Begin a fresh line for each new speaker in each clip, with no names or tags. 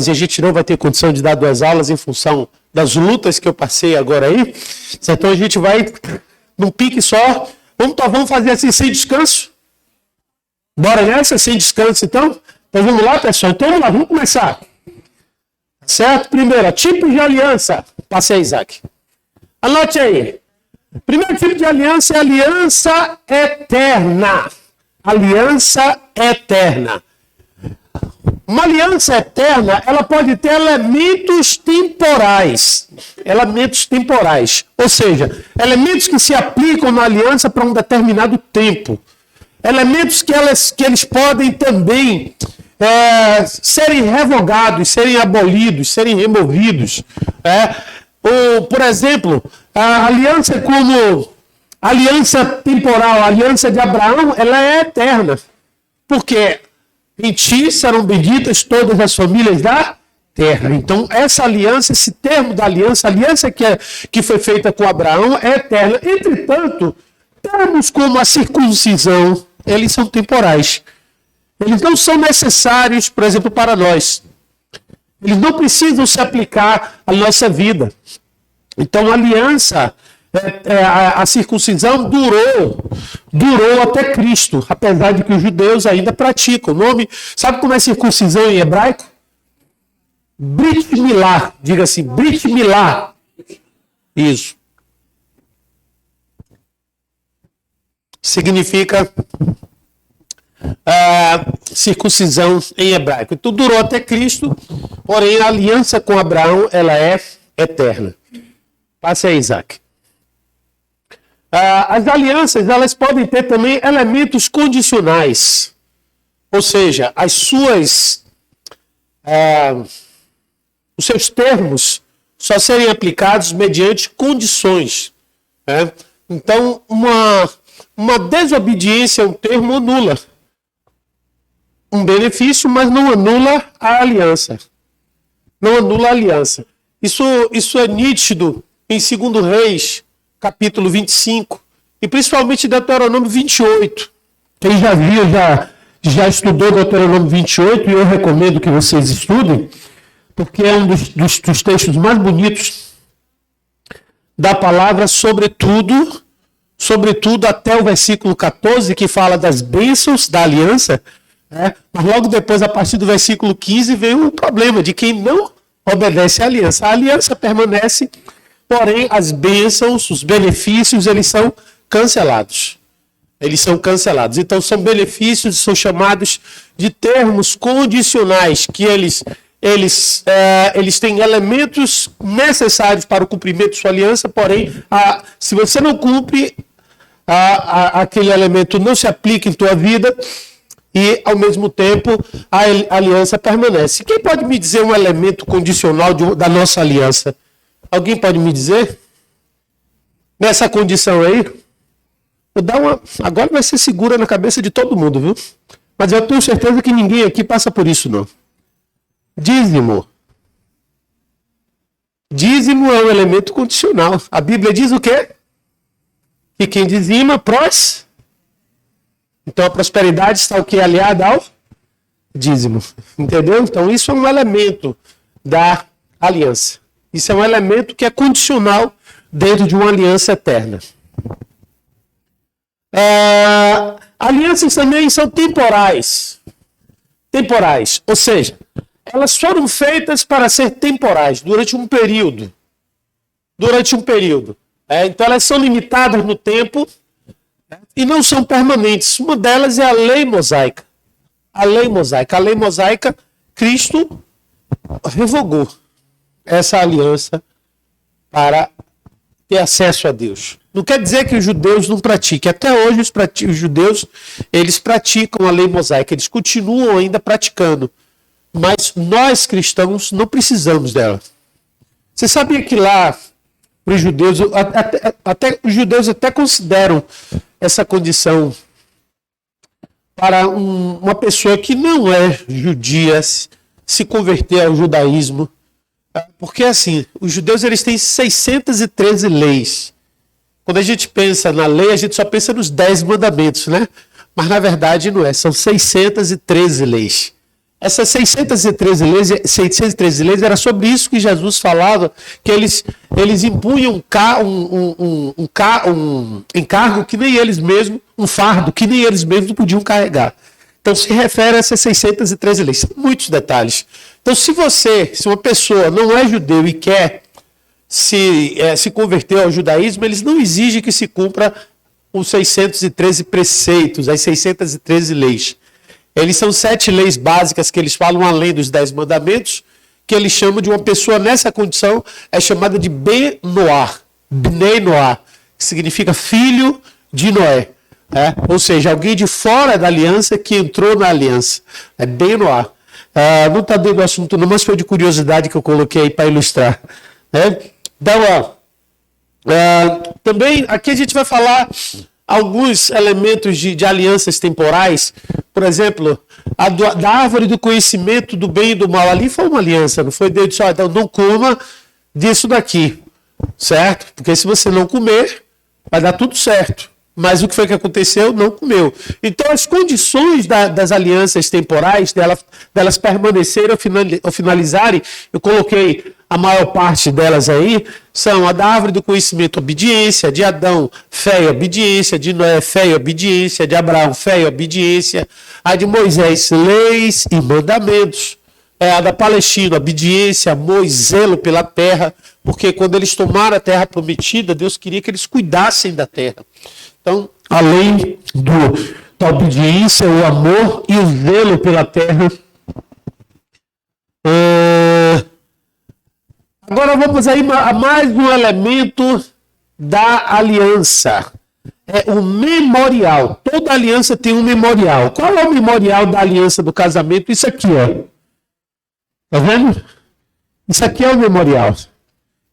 e a gente não vai ter condição de dar 2 aulas em função das lutas que eu passei agora aí. Então a gente vai num pique só. Vamos fazer assim sem descanso? Bora nessa, sem descanso então? Então vamos lá, pessoal. Então vamos lá, vamos começar. Certo? Primeiro, tipo de aliança. Passe aí, Isaac. Anote aí. Primeiro tipo de aliança é aliança eterna. Aliança eterna. Uma aliança eterna, ela pode ter elementos temporais. Elementos temporais. Ou seja, elementos que se aplicam na aliança para um determinado tempo. Elementos que eles podem também serem revogados, serem abolidos, serem removidos. Ou, por exemplo, a aliança como aliança temporal, a aliança de Abraão, ela é eterna. Porque em ti serão benditas todas as famílias da terra. Então, essa aliança, esse termo da aliança, a aliança que foi feita com Abraão é eterna. Entretanto, termos como a circuncisão, eles são temporais. Eles não são necessários, por exemplo, para nós. Eles não precisam se aplicar à nossa vida. Então, a aliança, a circuncisão durou até Cristo, apesar de que os judeus ainda praticam. O nome, sabe como é circuncisão em hebraico? Brit Milá, diga assim, Brit Milá. Isso. Significa circuncisão em hebraico. Então durou até Cristo, porém a aliança com Abraão, ela é eterna. Passe aí, Isaac. As alianças, elas podem ter também elementos condicionais. Ou seja, os seus termos só serem aplicados mediante condições. Então, uma desobediência a um termo anula um benefício, mas não anula a aliança. Não anula a aliança. Isso é nítido em 2 Reis, capítulo 25, e principalmente Deuteronômio 28. Quem já viu, já estudou Deuteronômio 28, e eu recomendo que vocês estudem, porque é um dos textos mais bonitos da palavra, sobretudo até o versículo 14, que fala das bênçãos da aliança, mas logo depois, a partir do versículo 15, vem o problema de quem não obedece à aliança. A aliança permanece, porém as bênçãos, os benefícios, eles são cancelados. Eles são cancelados. Então são benefícios, são chamados de termos condicionais, que eles têm elementos necessários para o cumprimento de sua aliança, porém, se você não cumpre, aquele elemento não se aplica em tua vida e, ao mesmo tempo, a aliança permanece. Quem pode me dizer um elemento condicional da nossa aliança? Alguém pode me dizer? Nessa condição aí? Agora vai ser segura na cabeça de todo mundo, viu? Mas eu tenho certeza que ninguém aqui passa por isso, não. Dízimo. Dízimo é um elemento condicional. A Bíblia diz o quê? Que quem dizima, Então a prosperidade está o quê? Aliada ao dízimo. Entendeu? Então isso é um elemento da aliança. Isso é um elemento que é condicional dentro de uma aliança eterna. Alianças também são temporais. Temporais. Ou seja, elas foram feitas para ser temporais, durante um período. Então elas são limitadas no tempo e não são permanentes. Uma delas é a lei mosaica. A lei mosaica, Cristo revogou essa aliança para ter acesso a Deus. Não quer dizer que os judeus não pratiquem. Até hoje os judeus, eles praticam a lei mosaica. Eles continuam ainda praticando. Mas nós, cristãos, não precisamos dela. Você sabia que lá, os judeus, os judeus até consideram essa condição para uma pessoa que não é judia se converter ao judaísmo. Porque, assim, os judeus eles têm 613 leis. Quando a gente pensa na lei, a gente só pensa nos 10 mandamentos, né? Mas, na verdade, não é. São 613 leis. Essas 613 leis era sobre isso que Jesus falava, que eles impunham um encargo que nem eles mesmos, um fardo que nem eles mesmos podiam carregar. Então se refere a essas 613 leis. São muitos detalhes. Então se uma pessoa não é judeu e quer se converter ao judaísmo, eles não exigem que se cumpra os 613 preceitos, as 613 leis. Eles são 7 leis básicas que eles falam além dos 10 mandamentos, que eles chamam de uma pessoa nessa condição, é chamada de Bnei Noah, que significa filho de Noé. Ou seja, alguém de fora da aliança que entrou na aliança. É Bnei Noah. Não está dentro do assunto não, mas foi de curiosidade que eu coloquei aí para ilustrar. Então, também aqui a gente vai falar alguns elementos de alianças temporais. Por exemplo, da árvore do conhecimento do bem e do mal. Ali foi uma aliança, não foi Deus disse, então não coma disso daqui, certo? Porque se você não comer, vai dar tudo certo. Mas o que foi que aconteceu? Não comeu. Então as condições das alianças temporais, delas permanecerem ou finalizarem, eu coloquei a maior parte delas aí, são a da árvore do conhecimento, obediência, de Adão, fé e obediência, de Noé, fé e obediência, de Abraão, fé e obediência, a de Moisés, leis e mandamentos, a da Palestina, obediência, amor e zelo pela terra, porque quando eles tomaram a terra prometida, Deus queria que eles cuidassem da terra. Então, além da obediência, o amor e o zelo pela terra. Agora vamos aí a mais um elemento da aliança. É o memorial. Toda aliança tem um memorial. Qual é o memorial da aliança do casamento? Isso aqui, ó. Tá vendo? Isso aqui é o memorial.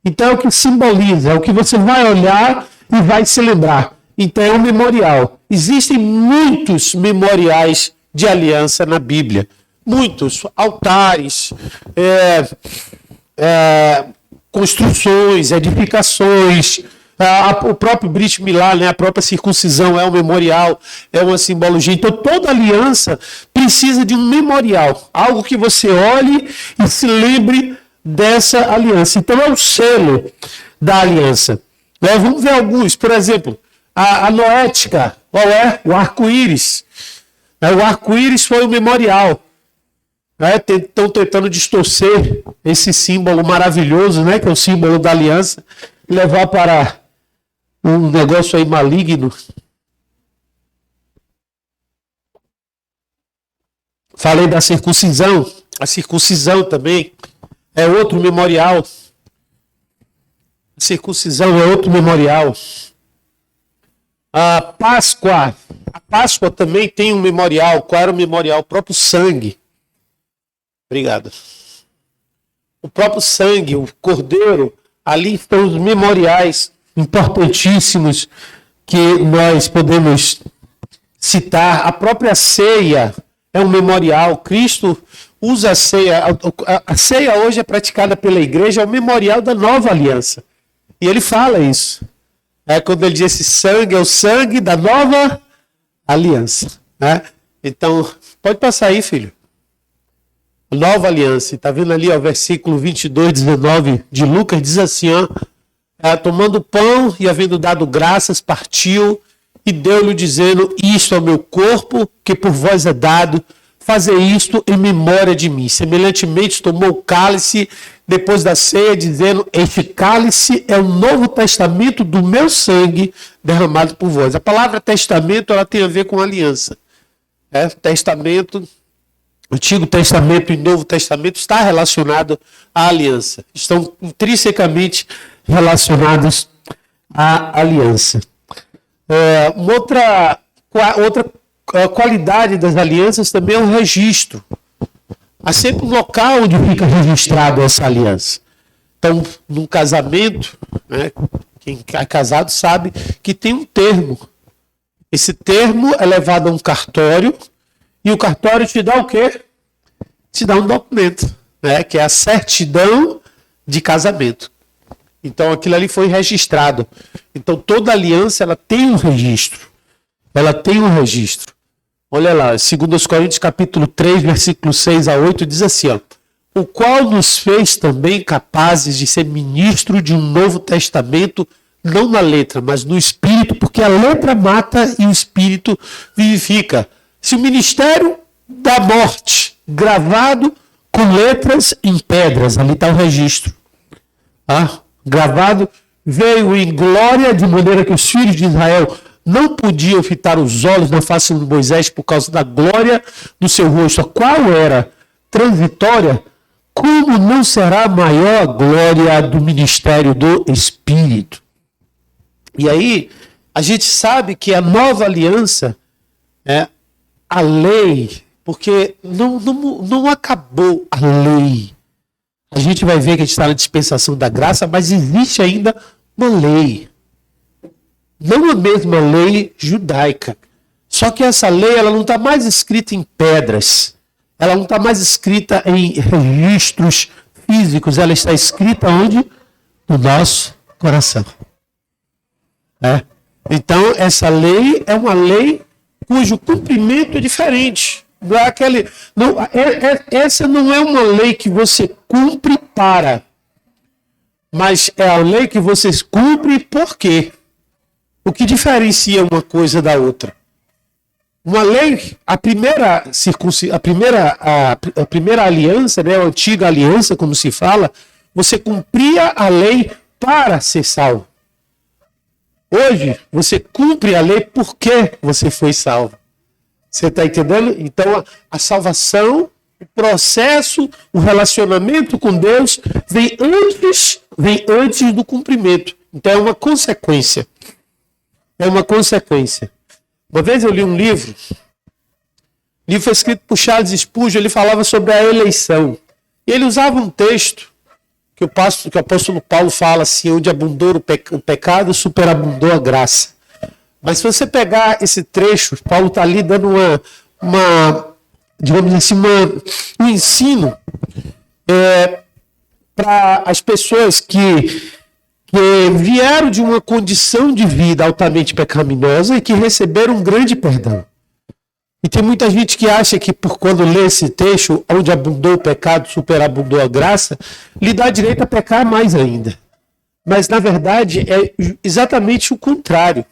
Então é o que simboliza, é o que você vai olhar e vai se lembrar. Então é um memorial. Existem muitos memoriais de aliança na Bíblia. Muitos. Altares, construções, edificações. O próprio Brit Milá, né, a própria circuncisão é um memorial, é uma simbologia. Então toda aliança precisa de um memorial. Algo que você olhe e se lembre dessa aliança. Então é o selo da aliança. Vamos ver alguns. Por exemplo, a noética, qual é? O arco-íris. O arco-íris foi o memorial. Estão tentando distorcer esse símbolo maravilhoso, né, que é o símbolo da aliança, e levar para um negócio aí maligno. Falei da circuncisão. A circuncisão também é outro memorial. A circuncisão é outro memorial. A Páscoa também tem um memorial. Qual era o memorial? O próprio sangue. Obrigado. O próprio sangue, o cordeiro, ali estão os memoriais importantíssimos que nós podemos citar. A própria ceia é um memorial. Cristo usa a ceia. A ceia hoje é praticada pela igreja, é o memorial da nova aliança. E ele fala isso. Quando ele diz esse sangue é o sangue da nova aliança. Então, pode passar aí, filho. Nova aliança. Está vendo ali, o versículo 22, 19 de Lucas, diz assim, tomando pão e havendo dado graças, partiu e deu-lhe dizendo, isto é o meu corpo, que por vós é dado, fazer isto em memória de mim. Semelhantemente, tomou o cálice depois da ceia, dizendo, este cálice é o novo testamento do meu sangue derramado por vós. A palavra testamento, ela tem a ver com aliança. Testamento, Antigo Testamento e Novo Testamento está relacionado à aliança. Estão intrinsecamente relacionados à aliança. Outra qualidade das alianças também é o registro. Há sempre um local onde fica registrado essa aliança. Então, num casamento, né, quem é casado sabe que tem um termo. Esse termo é levado a um cartório e o cartório te dá o quê? Te dá um documento, né, que é a certidão de casamento. Então, aquilo ali foi registrado. Então, toda aliança ela tem um registro. Ela tem um registro. Olha lá, 2 Coríntios capítulo 3, versículo 6 a 8, diz assim, ó, o qual nos fez também capazes de ser ministro de um novo testamento, não na letra, mas no espírito, porque a letra mata e o espírito vivifica. Se o ministério da morte, gravado com letras em pedras, ali está o registro, gravado, veio em glória, de maneira que os filhos de Israel não podiam fitar os olhos na face de Moisés por causa da glória do seu rosto, a qual era transitória, como não será maior a glória do ministério do Espírito? E aí, a gente sabe que a nova aliança, a lei, porque não acabou a lei. A gente vai ver que a gente está na dispensação da graça, mas existe ainda uma lei. Não a mesma lei judaica. Só que essa lei ela não está mais escrita em pedras. Ela não está mais escrita em registros físicos. Ela está escrita onde? No nosso coração. Então, essa lei é uma lei cujo cumprimento é diferente. Não é aquele, não, essa não é uma lei que você cumpre para, mas é a lei que você cumpre por quê? O que diferencia uma coisa da outra? Uma lei, a primeira aliança, né, a antiga aliança, como se fala, você cumpria a lei para ser salvo. Hoje, você cumpre a lei porque você foi salvo. Você está entendendo? Então, a salvação, o processo, o relacionamento com Deus vem antes do cumprimento. Então, é uma consequência. É uma consequência. Uma vez eu li um livro. O livro foi escrito por Charles Spurgeon. Ele falava sobre a eleição. E ele usava um texto que o apóstolo Paulo fala assim, onde abundou o pecado, superabundou a graça. Mas se você pegar esse trecho, Paulo está ali dando digamos assim, um ensino para as pessoas que vieram de uma condição de vida altamente pecaminosa e que receberam um grande perdão. E tem muita gente que acha que quando lê esse texto, onde abundou o pecado, superabundou a graça, lhe dá direito a pecar mais ainda. Mas, na verdade, é exatamente o contrário.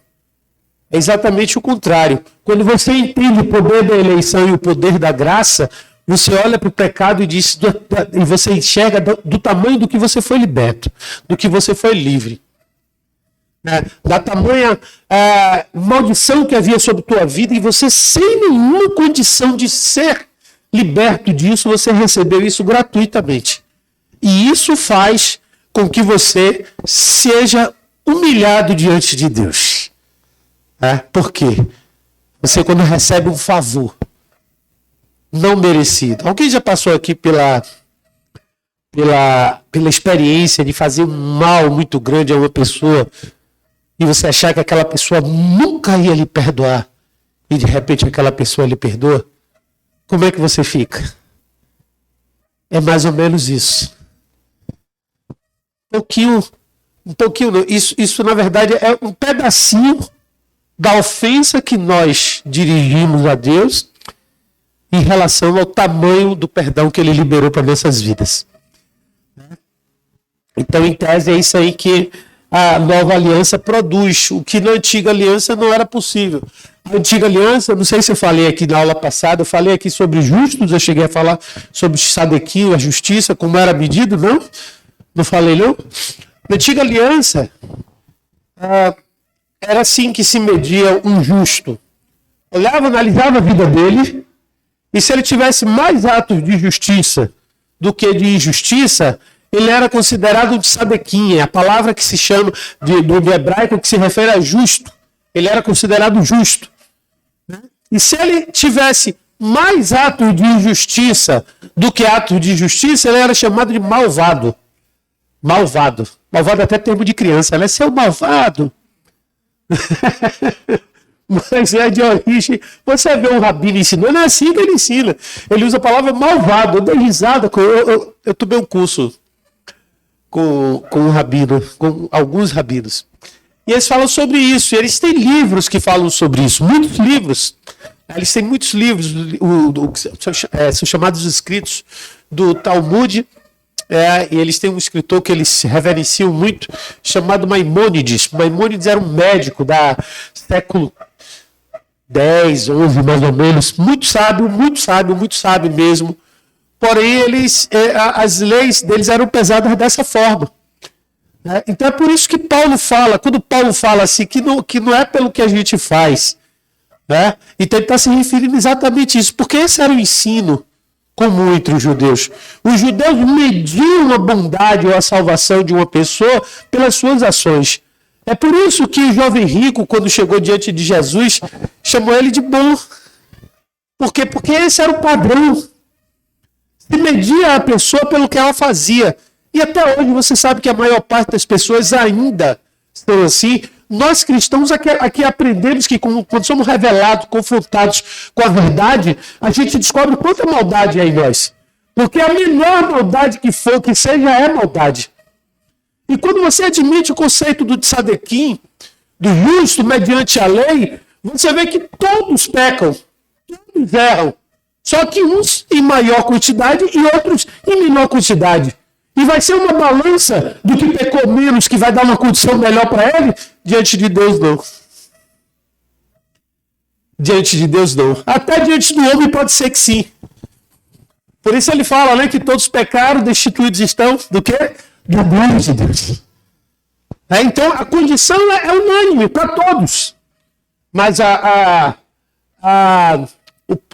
É exatamente o contrário. Quando você entende o poder da eleição e o poder da graça, você olha para o pecado e você enxerga do tamanho do que você foi liberto, do que você foi livre. Da tamanha maldição que havia sobre tua vida, e você, sem nenhuma condição de ser liberto disso, você recebeu isso gratuitamente. E isso faz com que você seja humilhado diante de Deus. Por quê? Você, quando recebe um favor não merecido. Alguém já passou aqui pela experiência de fazer um mal muito grande a uma pessoa e você achar que aquela pessoa nunca ia lhe perdoar e de repente aquela pessoa lhe perdoa? Como é que você fica? É mais ou menos isso. Um pouquinho não. Isso na verdade é um pedacinho da ofensa que nós dirigimos a Deus em relação ao tamanho do perdão que Ele liberou para nossas vidas. Então, em tese, é isso aí que a nova aliança produz, o que na antiga aliança não era possível. A antiga aliança, não sei se eu falei aqui na aula passada, eu falei aqui sobre justos, eu cheguei a falar sobre o sadequinho, a justiça, como era medido, não? Não falei, não? Na antiga aliança, era assim que se media um justo. Olhava, analisava a vida dele, e se ele tivesse mais atos de justiça do que de injustiça, ele era considerado um tzadequim, a palavra que se chama do hebraico que se refere a justo. Ele era considerado justo. E se ele tivesse mais atos de injustiça do que atos de justiça, ele era chamado de malvado. Malvado. Malvado é até termo de criança, né? Seu malvado. Mas é de origem. Você vê um rabino ensinando, é assim que ele ensina. Ele usa a palavra malvado. Eu dei risada. Eu tomei um curso com um rabino, com alguns rabinos. E eles falam sobre isso. Eles têm livros que falam sobre isso. Muitos livros. Eles têm muitos livros, são chamados escritos do Talmud, e eles têm um escritor que eles reverenciam muito, chamado Maimônides. Maimônides era um médico da século 10, 11 mais ou menos, muito sábio mesmo. Porém, as leis deles eram pesadas dessa forma. Então é por isso que Paulo fala, quando Paulo fala assim, que não é pelo que a gente faz, então ele está se referindo exatamente a isso, porque esse era o ensino comum entre os judeus. Os judeus mediam a bondade ou a salvação de uma pessoa pelas suas ações. É por isso que o jovem rico, quando chegou diante de Jesus, chamou ele de bom. Por quê? Porque esse era o padrão. Se media a pessoa pelo que ela fazia. E até hoje você sabe que a maior parte das pessoas ainda estão assim. Nós cristãos aqui aprendemos que quando somos revelados, confrontados com a verdade, a gente descobre quanta maldade é em nós. Porque a menor maldade que for, que seja, é maldade. E quando você admite o conceito do tzaddim, do justo mediante a lei, você vê que todos pecam, todos erram. Só que uns em maior quantidade e outros em menor quantidade. E vai ser uma balança do que pecou menos, que vai dar uma condição melhor para ele? Diante de Deus, não. Diante de Deus, não. Até diante do homem pode ser que sim. Por isso ele fala, que todos pecaram, destituídos estão do quê? Da glória de Deus. Então, a condição é unânime para todos. Mas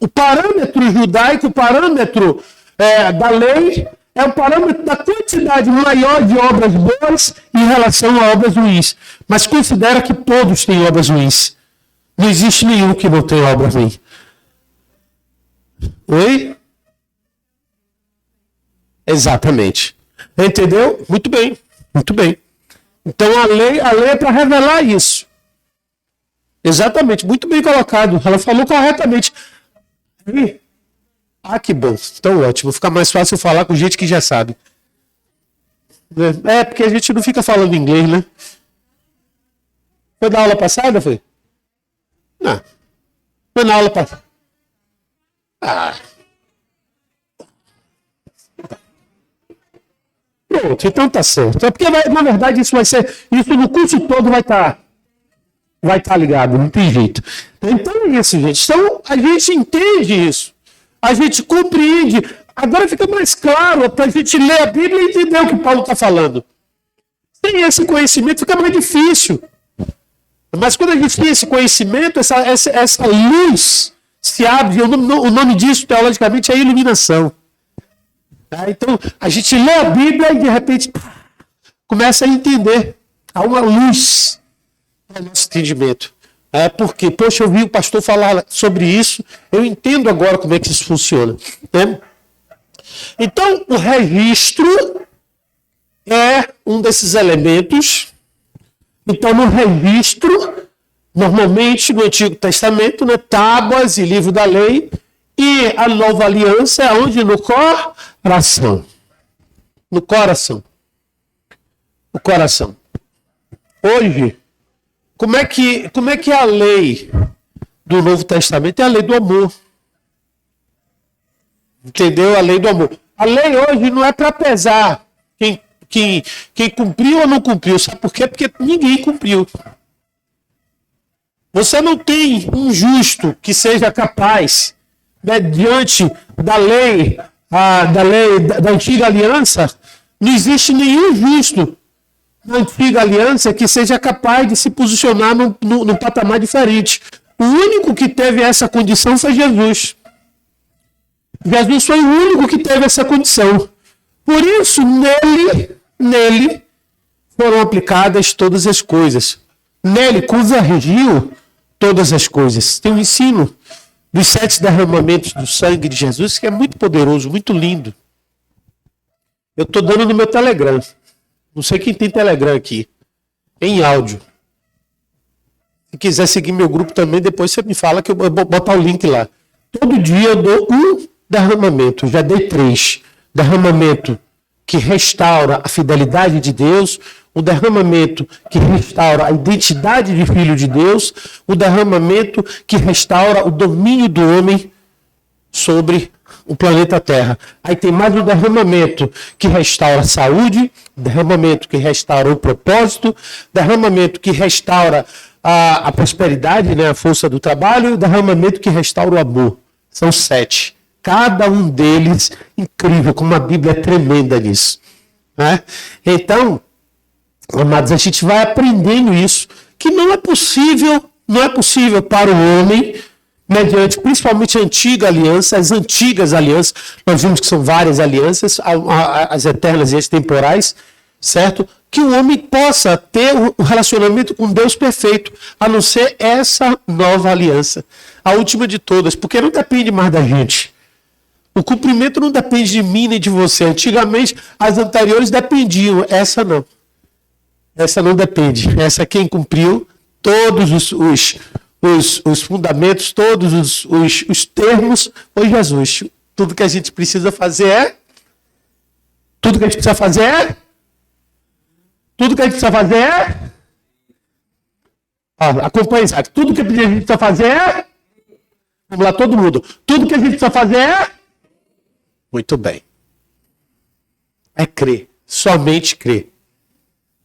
o parâmetro judaico, o parâmetro da lei, é o parâmetro da quantidade maior de obras boas em relação a obras ruins. Mas considera que todos têm obras ruins. Não existe nenhum que não tenha obra ruim. Oi? Exatamente. Entendeu? Muito bem. Muito bem. Então a lei é para revelar isso. Exatamente. Muito bem colocado. Ela falou corretamente. Que bom. Então ótimo. Fica mais fácil falar com gente que já sabe. Porque a gente não fica falando inglês, né? Foi na aula passada, foi? Não. Foi na aula passada. Pronto, então tá certo. É porque, na verdade, isso no curso todo vai estar ligado, não tem jeito. Então é isso, gente. Então a gente entende isso. A gente compreende. Agora fica mais claro para a gente ler a Bíblia e entender o que Paulo está falando. Sem esse conhecimento fica mais difícil. Mas quando a gente tem esse conhecimento, essa luz se abre. O nome disso, teologicamente, é iluminação. Então, a gente lê a Bíblia e, de repente, começa a entender. Há uma luz para o nosso entendimento. Porque, poxa, eu vi o pastor falar sobre isso, eu entendo agora como é que isso funciona. Né? Então, o registro é um desses elementos. Então, no registro, normalmente no Antigo Testamento, tábuas e livro da lei, e a nova aliança é onde? No coração. No coração. O coração. Hoje, como é que é a lei do Novo Testamento? É a lei do amor. Entendeu? A lei do amor. A lei hoje não é para pesar quem cumpriu ou não cumpriu. Sabe por quê? Porque ninguém cumpriu. Você não tem um justo que seja capaz, diante da lei da antiga aliança, não existe nenhum justo na antiga aliança que seja capaz de se posicionar num patamar diferente. O único que teve essa condição foi Jesus. Jesus foi o único que teve essa condição. Por isso, nele foram aplicadas todas as coisas. Nele convergiu todas as coisas. Tem um ensino dos 7 derramamentos do sangue de Jesus que é muito poderoso, muito lindo. Eu estou dando no meu Telegram. Não sei quem tem Telegram aqui. Em áudio. Se quiser seguir meu grupo também, depois você me fala que eu vou botar o link lá. Todo dia eu dou um derramamento. Já dei 3. Derramamento que restaura a fidelidade de Deus, o derramamento que restaura a identidade de filho de Deus, o derramamento que restaura o domínio do homem sobre o planeta Terra. Aí tem mais o derramamento que restaura a saúde, derramamento que restaura o propósito, derramamento que restaura a prosperidade, né, a força do trabalho, e o derramamento que restaura o amor. São 7. Cada um deles incrível, como a Bíblia é tremenda nisso. Né? Então, amados, a gente vai aprendendo isso, que não é possível para o homem, mediante principalmente a antiga aliança, as antigas alianças, nós vimos que são várias alianças, as eternas e as temporais, certo? Que o homem possa ter um relacionamento com Deus perfeito, a não ser essa nova aliança, a última de todas, porque não depende mais da gente. O cumprimento não depende de mim nem de você. Antigamente, as anteriores dependiam, essa não. Essa não depende. Essa quem cumpriu todos os fundamentos, todos os termos, foi Jesus. Tudo que a gente precisa fazer é? Tudo que a gente precisa fazer é? Tudo que a gente precisa fazer é? Acompanhe, Isaac. Tudo que a gente precisa fazer é? Vamos lá, todo mundo. Tudo que a gente precisa fazer é? Muito bem. É crer. Somente crer.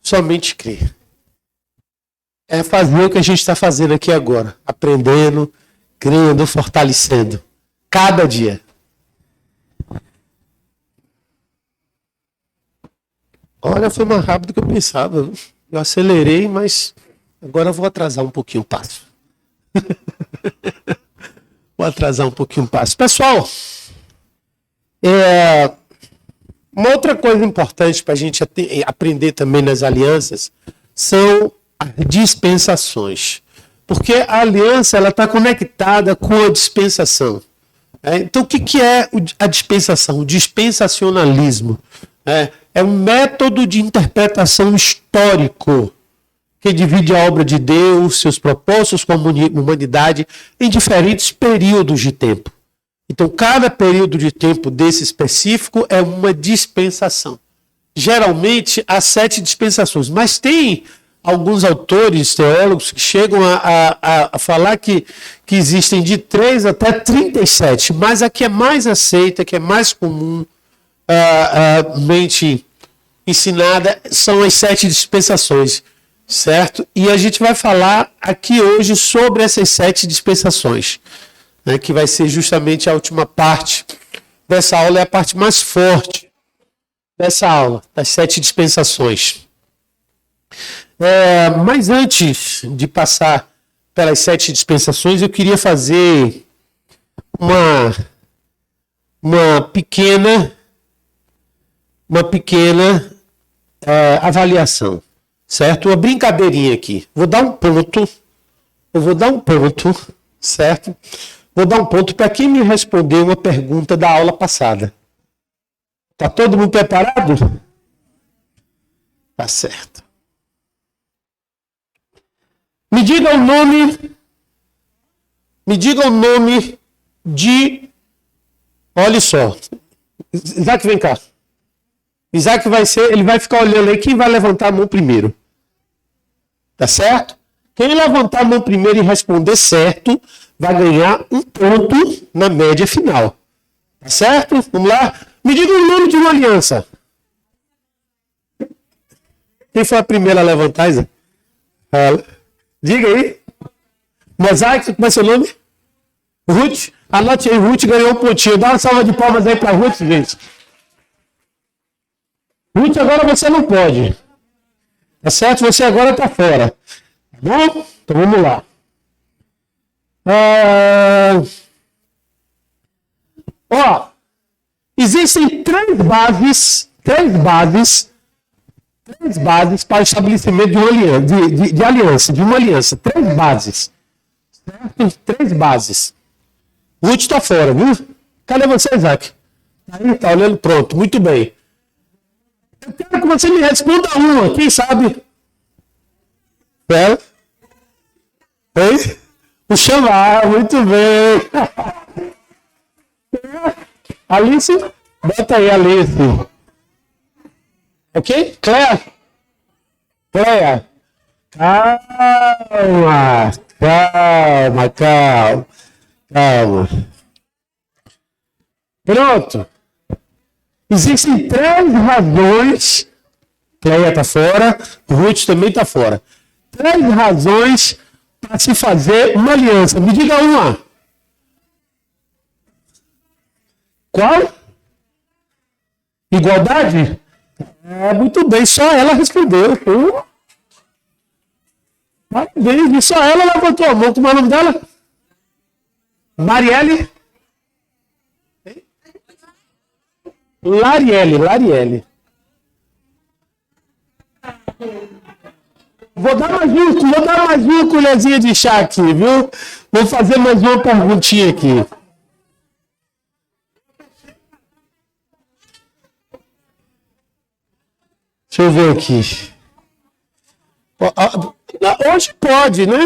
Somente crer. É fazer o que a gente está fazendo aqui agora. Aprendendo, crendo, fortalecendo. Cada dia. Olha, foi mais rápido do que eu pensava. Eu acelerei, mas agora eu vou atrasar um pouquinho o passo. Vou atrasar um pouquinho o passo. Pessoal, uma outra coisa importante para a gente aprender também nas alianças são as dispensações. Porque a aliança está conectada com a dispensação. Então, o que é a dispensação? O dispensacionalismo. É um método de interpretação histórico que divide a obra de Deus, seus propósitos com a humanidade em diferentes períodos de tempo. Então, cada período de tempo desse específico é uma dispensação. Geralmente, há 7 dispensações, mas tem alguns autores, teólogos, que chegam a falar que existem de 3 até 37, mas a que é mais aceita, que é mais comum, mente ensinada, são as 7 dispensações, certo? E a gente vai falar aqui hoje sobre essas 7 dispensações. Que vai ser justamente a última parte dessa aula, é a parte mais forte dessa aula, das 7 dispensações. Mas antes de passar pelas 7 dispensações, eu queria fazer uma pequena avaliação, certo? Uma brincadeirinha aqui. Eu vou dar um ponto, certo? Vou dar um ponto para quem me respondeu uma pergunta da aula passada. Tá todo mundo preparado? Tá certo. Me diga o nome de... Olha só. Isaac, vem cá. Isaac ele vai ficar olhando aí quem vai levantar a mão primeiro. Tá certo? Quem levantar a mão primeiro e responder certo vai ganhar um ponto na média final. Tá certo? Vamos lá? Me diga o nome de uma aliança. Quem foi a primeira a levantar, Isaac? Diga aí. Mosaico, como é seu nome? Ruth? Anote aí, Ruth ganhou um pontinho. Dá uma salva de palmas aí pra Ruth, gente. Ruth, agora você não pode. Tá certo? Você agora tá fora. Tá bom? Então vamos lá. Existem três bases para o estabelecimento de uma aliança. 3 bases. Certo? 3 bases. O Ruth está fora, viu? Cadê você, Isaac? Aí, tá olhando, pronto. Muito bem. Eu quero que você me responda uma, quem sabe? Oi? O chamar, muito bem. Alice? Bota aí, Alice. Ok? Cleia? Cleia? Calma. Pronto. Existem 3 razões. Cleia está fora, Ruth também está fora. 3 razões para se fazer uma aliança. Me diga uma. Qual? Igualdade? Muito bem, só ela respondeu. Parabéns, e só ela levantou a mão. Como é o nome dela? Marielle? Larielle. Vou dar mais uma colherzinha de chá aqui, viu? Vou fazer mais uma perguntinha aqui. Deixa eu ver aqui. Hoje pode, né?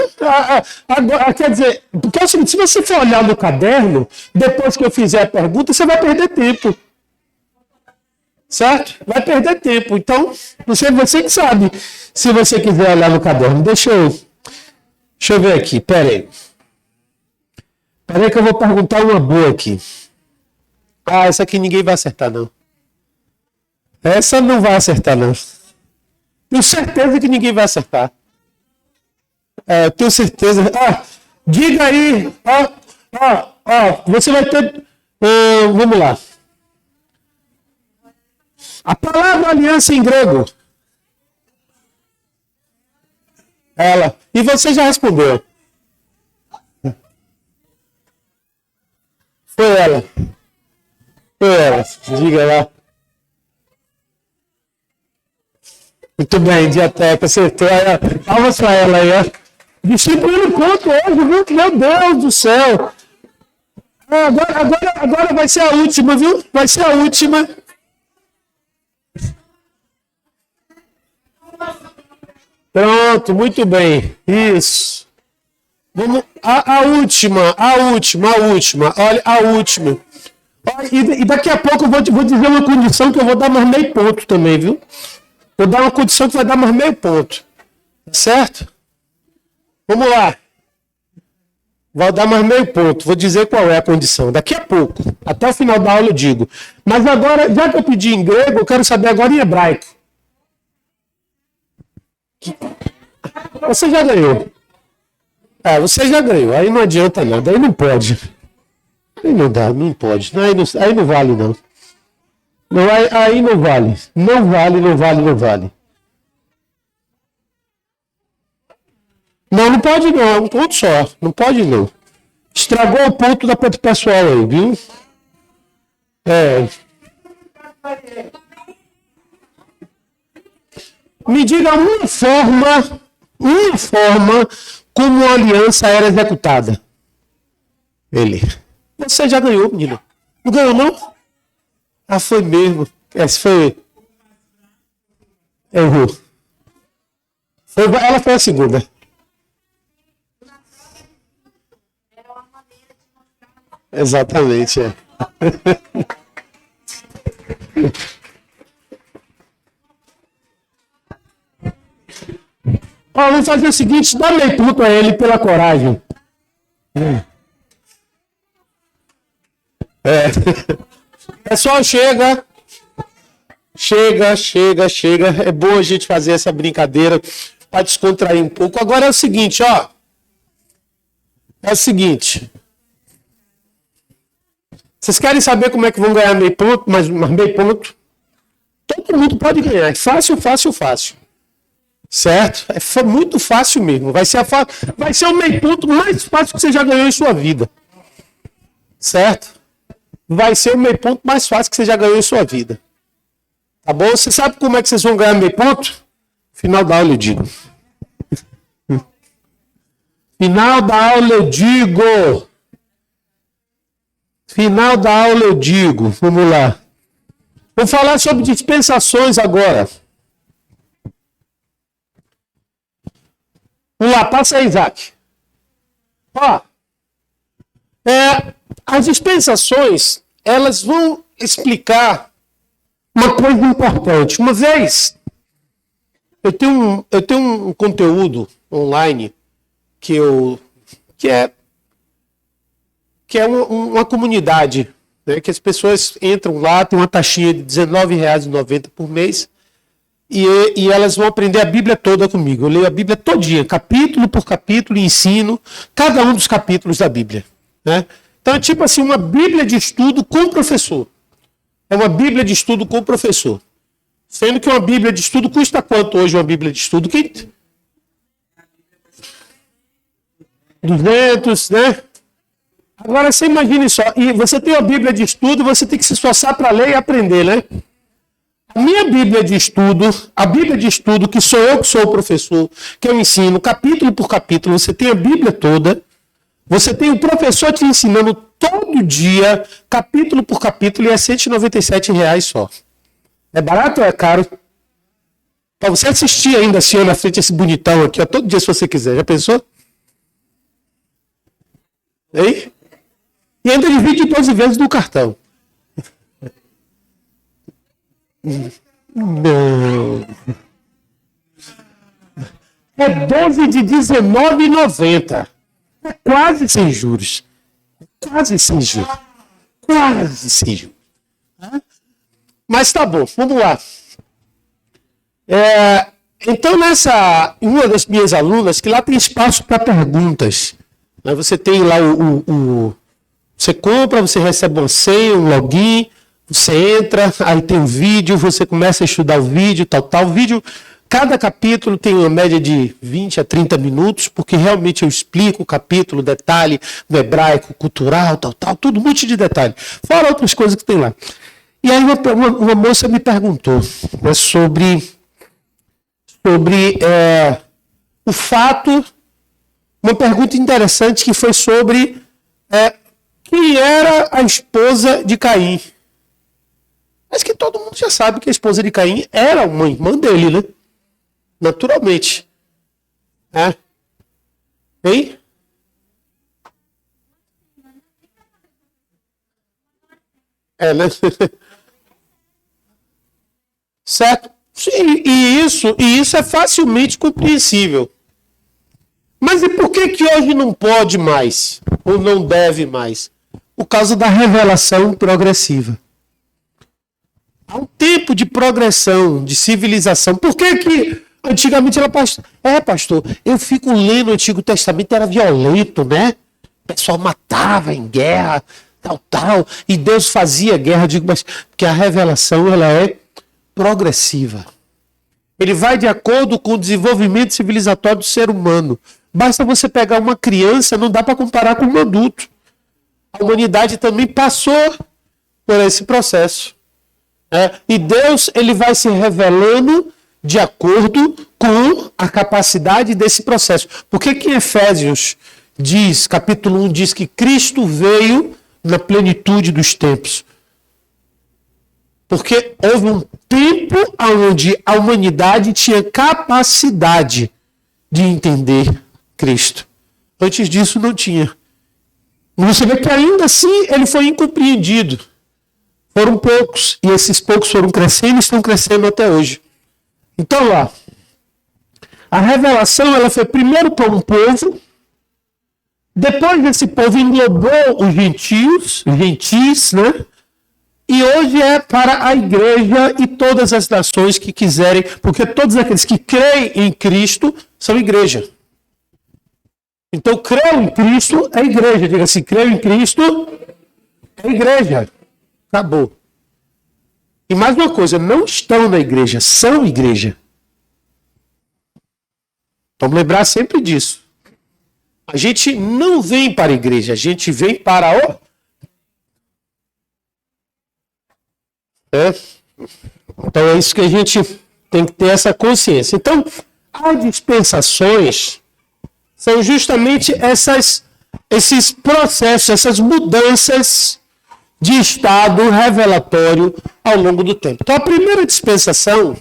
Agora, quer dizer, porque é o seguinte, se você for olhar no caderno, depois que eu fizer a pergunta, você vai perder tempo. Certo? Vai perder tempo. Então, você que sabe, se você quiser olhar no caderno. Deixa eu ver aqui, peraí que eu vou perguntar uma boa aqui. Essa aqui ninguém vai acertar, não. Essa não vai acertar, não. Tenho certeza que ninguém vai acertar. Tenho certeza. Diga aí. Você vai ter... vamos lá. A palavra aliança em grego. Ela. E você já respondeu. Foi ela. Diga lá. Muito bem, Diateca, acertou. Palmas para ela aí, ó. Distribuindo ponto hoje, viu? Meu Deus do céu. Agora vai ser a última, viu? Vai ser a última. Pronto, muito bem. Isso. Vamos, a última. Olha, a última. E daqui a pouco eu vou dizer uma condição que eu vou dar mais meio ponto também, viu? Vou dar uma condição que vai dar mais meio ponto. Certo? Vamos lá. Vou dar mais meio ponto. Vou dizer qual é a condição. Daqui a pouco. Até o final da aula eu digo. Mas agora, já que eu pedi em grego, eu quero saber agora em hebraico. Você já ganhou. Você já ganhou. Aí não adianta nada. Aí não pode. Aí não dá, não pode. Aí não vale, não. Não, aí não vale. Não vale. Não pode não. É um ponto só. Não pode não. Estragou o ponto da pessoal aí, viu? Me diga uma forma como a aliança era executada. Ele. Você já ganhou, menino. Não ganhou, não? Foi mesmo. Essa foi. Errou. Ela foi a segunda. Exatamente, Vamos fazer o seguinte, dá meio ponto a ele pela coragem. Pessoal, chega. É bom a gente fazer essa brincadeira para descontrair um pouco. Agora é o seguinte, ó. Vocês querem saber como é que vão ganhar meio ponto, mas meio ponto? Todo mundo pode ganhar. É fácil. Certo? É muito fácil mesmo. Vai ser o meio ponto mais fácil que você já ganhou em sua vida. Certo? Vai ser o meio ponto mais fácil que você já ganhou em sua vida. Tá bom? Você sabe como é que vocês vão ganhar meio ponto? Final da aula eu digo. Final da aula eu digo. Vamos lá. Vou falar sobre dispensações agora. Vamos lá, passa aí, Isaac. As dispensações, elas vão explicar Uma coisa importante. Uma vez, eu tenho um conteúdo online que é uma comunidade, né, que as pessoas entram lá, tem uma taxinha de R$19,90 por mês, e elas vão aprender a Bíblia toda comigo. Eu leio a Bíblia todinha, capítulo por capítulo, e ensino cada um dos capítulos da Bíblia. Né? Então é tipo assim, uma Bíblia de estudo com professor. É uma Bíblia de estudo com professor. Sendo que uma Bíblia de estudo custa quanto hoje uma Bíblia de estudo? 200, né? Agora você imagine só, e você tem uma Bíblia de estudo, você tem que se esforçar para ler e aprender, né? A minha Bíblia de estudo, a Bíblia de estudo, que sou eu que sou o professor, que eu ensino capítulo por capítulo, você tem a Bíblia toda, você tem o professor te ensinando todo dia, capítulo por capítulo, e é R$197 só. É barato ou é caro? Para você assistir ainda assim na frente esse bonitão aqui, ó, todo dia se você quiser. Já pensou? Hein? E ainda divide 12 vezes no cartão. Não. É 12 de R$19,90. É quase sem juros. Quase sem juros. Quase sem juros. Mas tá bom, vamos lá. Então, uma das minhas alunas, que lá tem espaço para perguntas. Né? Você tem lá você compra, você recebe uma senha, um login, você entra, aí tem um vídeo, você começa a estudar o vídeo, tal. O vídeo, cada capítulo tem uma média de 20 a 30 minutos, porque realmente eu explico o capítulo, detalhe, no hebraico, cultural, tal, tudo, um monte de detalhe. Fora outras coisas que tem lá. E aí uma moça me perguntou, né, sobre o fato, uma pergunta interessante que foi sobre quem era a esposa de Caim. Mas que todo mundo já sabe que a esposa de Caim era uma irmã dele, né? Naturalmente. Hein? Né? Certo? E isso é facilmente compreensível. Mas e por que hoje não pode mais? Ou não deve mais? Por causa da revelação progressiva. Há um tempo de progressão, de civilização. Por que antigamente ela pastor, eu fico lendo o Antigo Testamento, era violento, né? O pessoal matava em guerra, tal, e Deus fazia guerra. Eu digo, mas porque a revelação ela é progressiva. Ele vai de acordo com o desenvolvimento civilizatório do ser humano. Basta você pegar uma criança, não dá para comparar com um adulto. A humanidade também passou por esse processo. E Deus ele vai se revelando de acordo com a capacidade desse processo. Por que em Efésios diz, capítulo 1, diz que Cristo veio na plenitude dos tempos? Porque houve um tempo onde a humanidade tinha capacidade de entender Cristo. Antes disso não tinha. Você vê que ainda assim ele foi incompreendido. Foram poucos. E esses poucos foram crescendo e estão crescendo até hoje. Então lá, a revelação ela foi primeiro para um povo. Depois desse povo englobou os gentis, né? E hoje é para a igreja e todas as nações que quiserem, porque todos aqueles que creem em Cristo são igreja. Então, creio em Cristo é igreja. Diga assim, creio em Cristo é igreja. Acabou. E mais uma coisa, não estão na igreja, são igreja. Vamos lembrar sempre disso. A gente não vem para a igreja, a gente vem para o... Então é isso que a gente tem que ter essa consciência. Então, as dispensações são justamente esses processos, essas mudanças de estado revelatório ao longo do tempo. Então, a primeira dispensação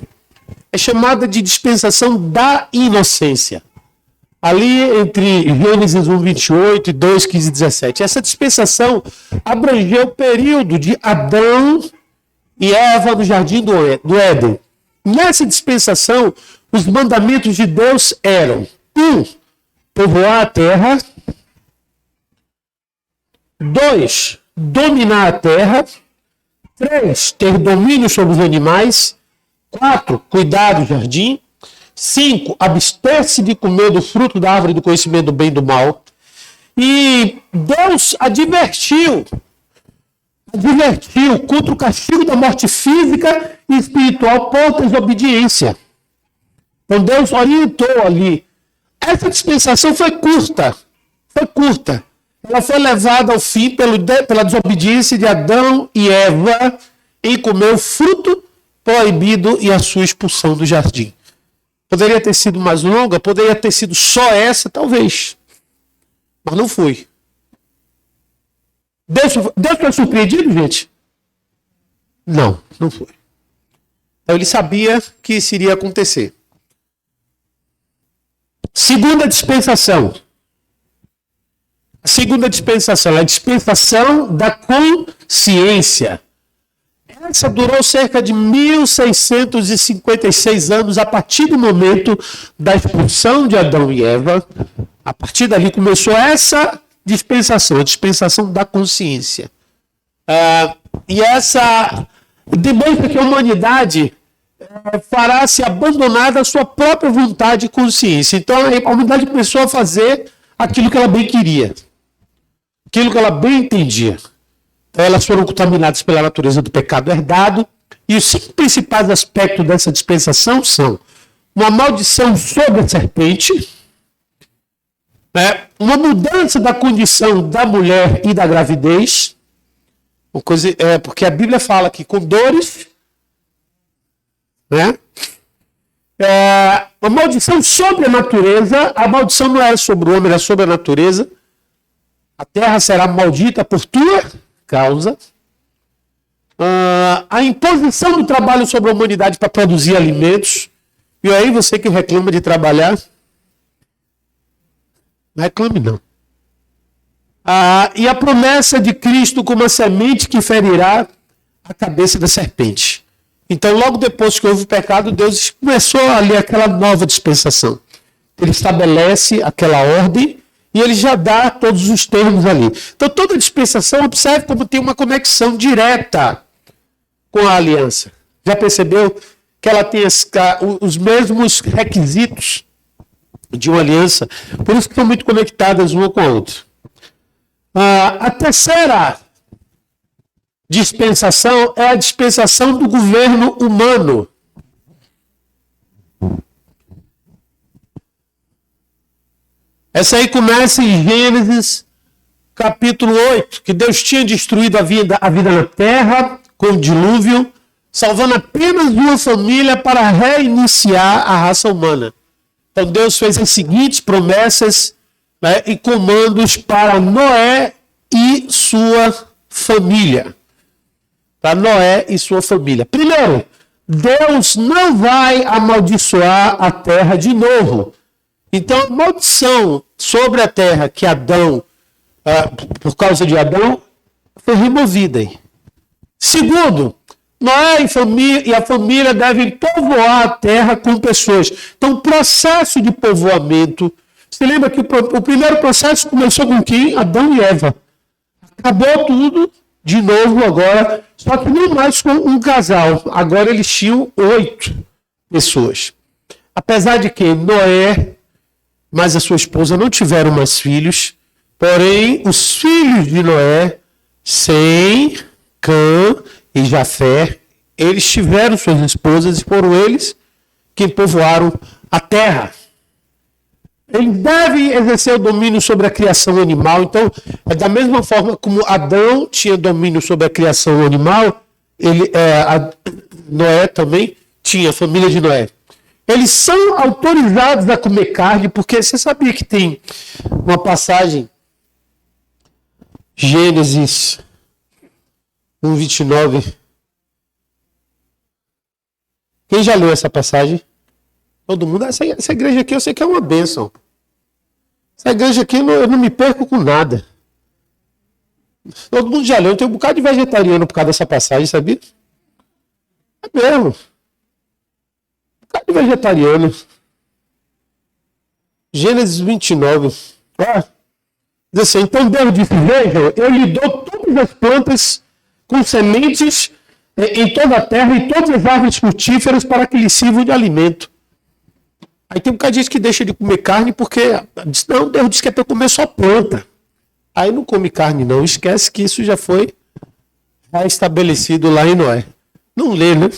é chamada de dispensação da inocência. Ali entre Gênesis 1:28 e 2:15-17. Essa dispensação abrangeu o período de Adão e Eva no jardim do Éden. Nessa dispensação, os mandamentos de Deus eram: 1. Povoar a terra. 2. Dominar a terra. 3. Ter domínio sobre os animais. 4. Cuidar do jardim. 5. Abster-se de comer do fruto da árvore do conhecimento do bem e do mal. E Deus advertiu contra o castigo da morte física e espiritual por desobediência. Então Deus orientou ali. Essa dispensação foi curta. Ela foi levada ao fim pela desobediência de Adão e Eva em comer o fruto proibido e a sua expulsão do jardim. Poderia ter sido mais longa, poderia ter sido só essa, talvez. Mas não foi. Deus foi surpreendido, gente? Não foi. Então ele sabia que isso iria acontecer. Segunda dispensação. A segunda dispensação é a dispensação da consciência. Essa durou cerca de 1656 anos a partir do momento da expulsão de Adão e Eva. A partir dali começou essa dispensação, a dispensação da consciência. E essa demonstra que a humanidade fará se abandonar da sua própria vontade e consciência. Então a humanidade começou a fazer aquilo que ela bem queria, aquilo que ela bem entendia. Então, elas foram contaminadas pela natureza do pecado herdado. E os 5 principais aspectos dessa dispensação são uma maldição sobre a serpente, uma mudança da condição da mulher e da gravidez, porque a Bíblia fala que com dores, uma maldição sobre a natureza. A maldição não era sobre o homem, era sobre a natureza. A terra será maldita por tua causa. A imposição do trabalho sobre a humanidade para produzir alimentos. E aí você que reclama de trabalhar, não reclame não. E a promessa de Cristo como a semente que ferirá a cabeça da serpente. Então, logo depois que houve o pecado, Deus começou ali aquela nova dispensação. Ele estabelece aquela ordem e ele já dá todos os termos ali. Então, toda dispensação, observe como tem uma conexão direta com a aliança. Já percebeu que ela tem os mesmos requisitos de uma aliança? Por isso que estão muito conectadas uma com a outra. A terceira dispensação é a dispensação do governo humano. Essa aí começa em Gênesis, capítulo 8, que Deus tinha destruído a vida na terra com o dilúvio, salvando apenas uma família para reiniciar a raça humana. Então Deus fez as seguintes promessas, e comandos para Noé e sua família. Para Noé e sua família. Primeiro, Deus não vai amaldiçoar a terra de novo. Então, a maldição sobre a terra que Adão, por causa de Adão, foi removida. Segundo, Noé e a família devem povoar a terra com pessoas. Então, o processo de povoamento, você lembra que o primeiro processo começou com quem? Adão e Eva. Acabou tudo de novo agora, só que não mais com um casal. Agora eles tinham 8 pessoas. Apesar de que Noé, mas a sua esposa não tiveram mais filhos, porém os filhos de Noé, Sem, Cã e Jafé, eles tiveram suas esposas e foram eles que povoaram a terra. Eles devem exercer o domínio sobre a criação animal. Então, da mesma forma como Adão tinha domínio sobre a criação animal, Noé também tinha, a família de Noé. Eles são autorizados a comer carne, porque você sabia que tem uma passagem, Gênesis 1:29. Quem já leu essa passagem? Todo mundo. Essa igreja aqui eu sei que é uma bênção. Essa igreja aqui eu não me perco com nada. Todo mundo já leu. Tem um bocado de vegetariano por causa dessa passagem, sabia? É mesmo. Carne vegetariana. Gênesis 29. Diz assim, então Deus disse, vejam, eu lhe dou todas as plantas com sementes em toda a terra e todas as árvores frutíferas para que lhe sirvam de alimento. Aí tem um bocado de gente que deixa de comer carne porque diz, não, Deus disse que é para eu comer só planta. Aí não come carne não, esquece que isso já foi estabelecido lá em Noé. Não lê, né?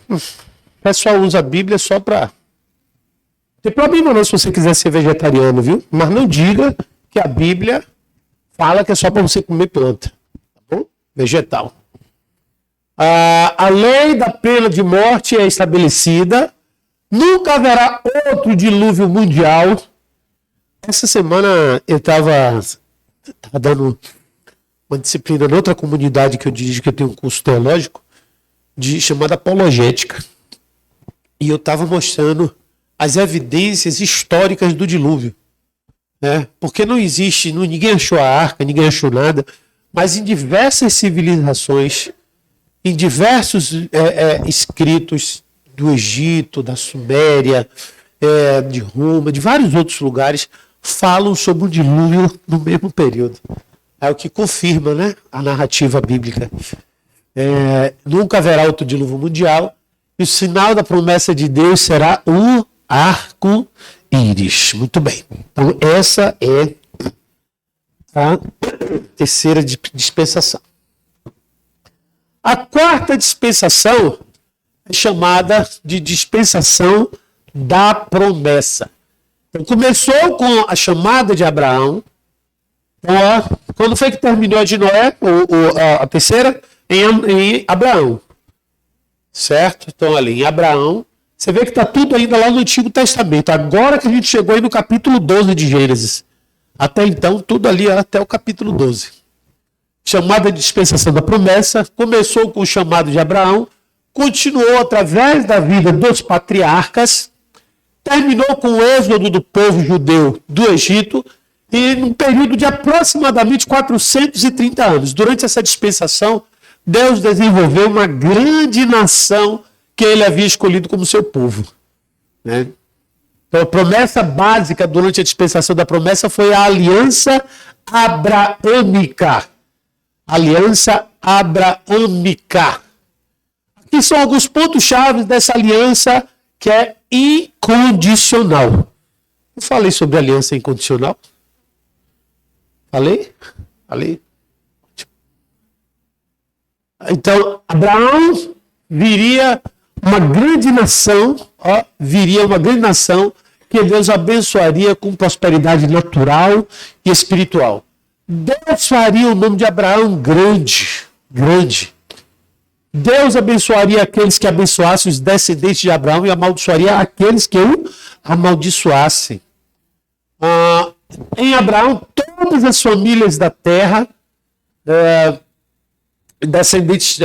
O pessoal usa a Bíblia só para... Não tem problema não se você quiser ser vegetariano, viu? Mas não diga que a Bíblia fala que é só para você comer planta. Tá bom? Vegetal. A lei da pena de morte é estabelecida. Nunca haverá outro dilúvio mundial. Essa semana eu estava dando uma disciplina em outra comunidade que eu dirijo, que eu tenho um curso teológico, chamada apologética. E eu estava mostrando as evidências históricas do dilúvio. Porque não existe, ninguém achou a arca, ninguém achou nada, mas em diversas civilizações, em diversos escritos do Egito, da Suméria, de Roma, de vários outros lugares, falam sobre o dilúvio no mesmo período. É o que confirma, né, a narrativa bíblica. Nunca haverá outro dilúvio mundial, e o sinal da promessa de Deus será o arco-íris. Muito bem. Então, essa é a terceira dispensação. A quarta dispensação é chamada de dispensação da promessa. Então, começou com a chamada de Abraão. Então, quando foi que terminou a de Noé, a terceira? Em Abraão. Certo? Então, ali em Abraão, você vê que está tudo ainda lá no Antigo Testamento. Agora que a gente chegou aí no capítulo 12 de Gênesis. Até então, tudo ali até o capítulo 12. Chamada de dispensação da promessa, começou com o chamado de Abraão, continuou através da vida dos patriarcas, terminou com o êxodo do povo judeu do Egito, e num período de aproximadamente 430 anos. Durante essa dispensação, Deus desenvolveu uma grande nação que ele havia escolhido como seu povo. Né? Então, a promessa básica durante a dispensação da promessa foi a aliança abraâmica. Aliança abraâmica. Aqui são alguns pontos-chave dessa aliança que é incondicional. Eu falei sobre aliança incondicional? Falei? Então, Abraão viria uma grande nação, que Deus abençoaria com prosperidade natural e espiritual. Deus faria o nome de Abraão grande. Deus abençoaria aqueles que abençoassem os descendentes de Abraão e amaldiçoaria aqueles que o amaldiçoassem. Em Abraão, todas as famílias da terra, descendentes,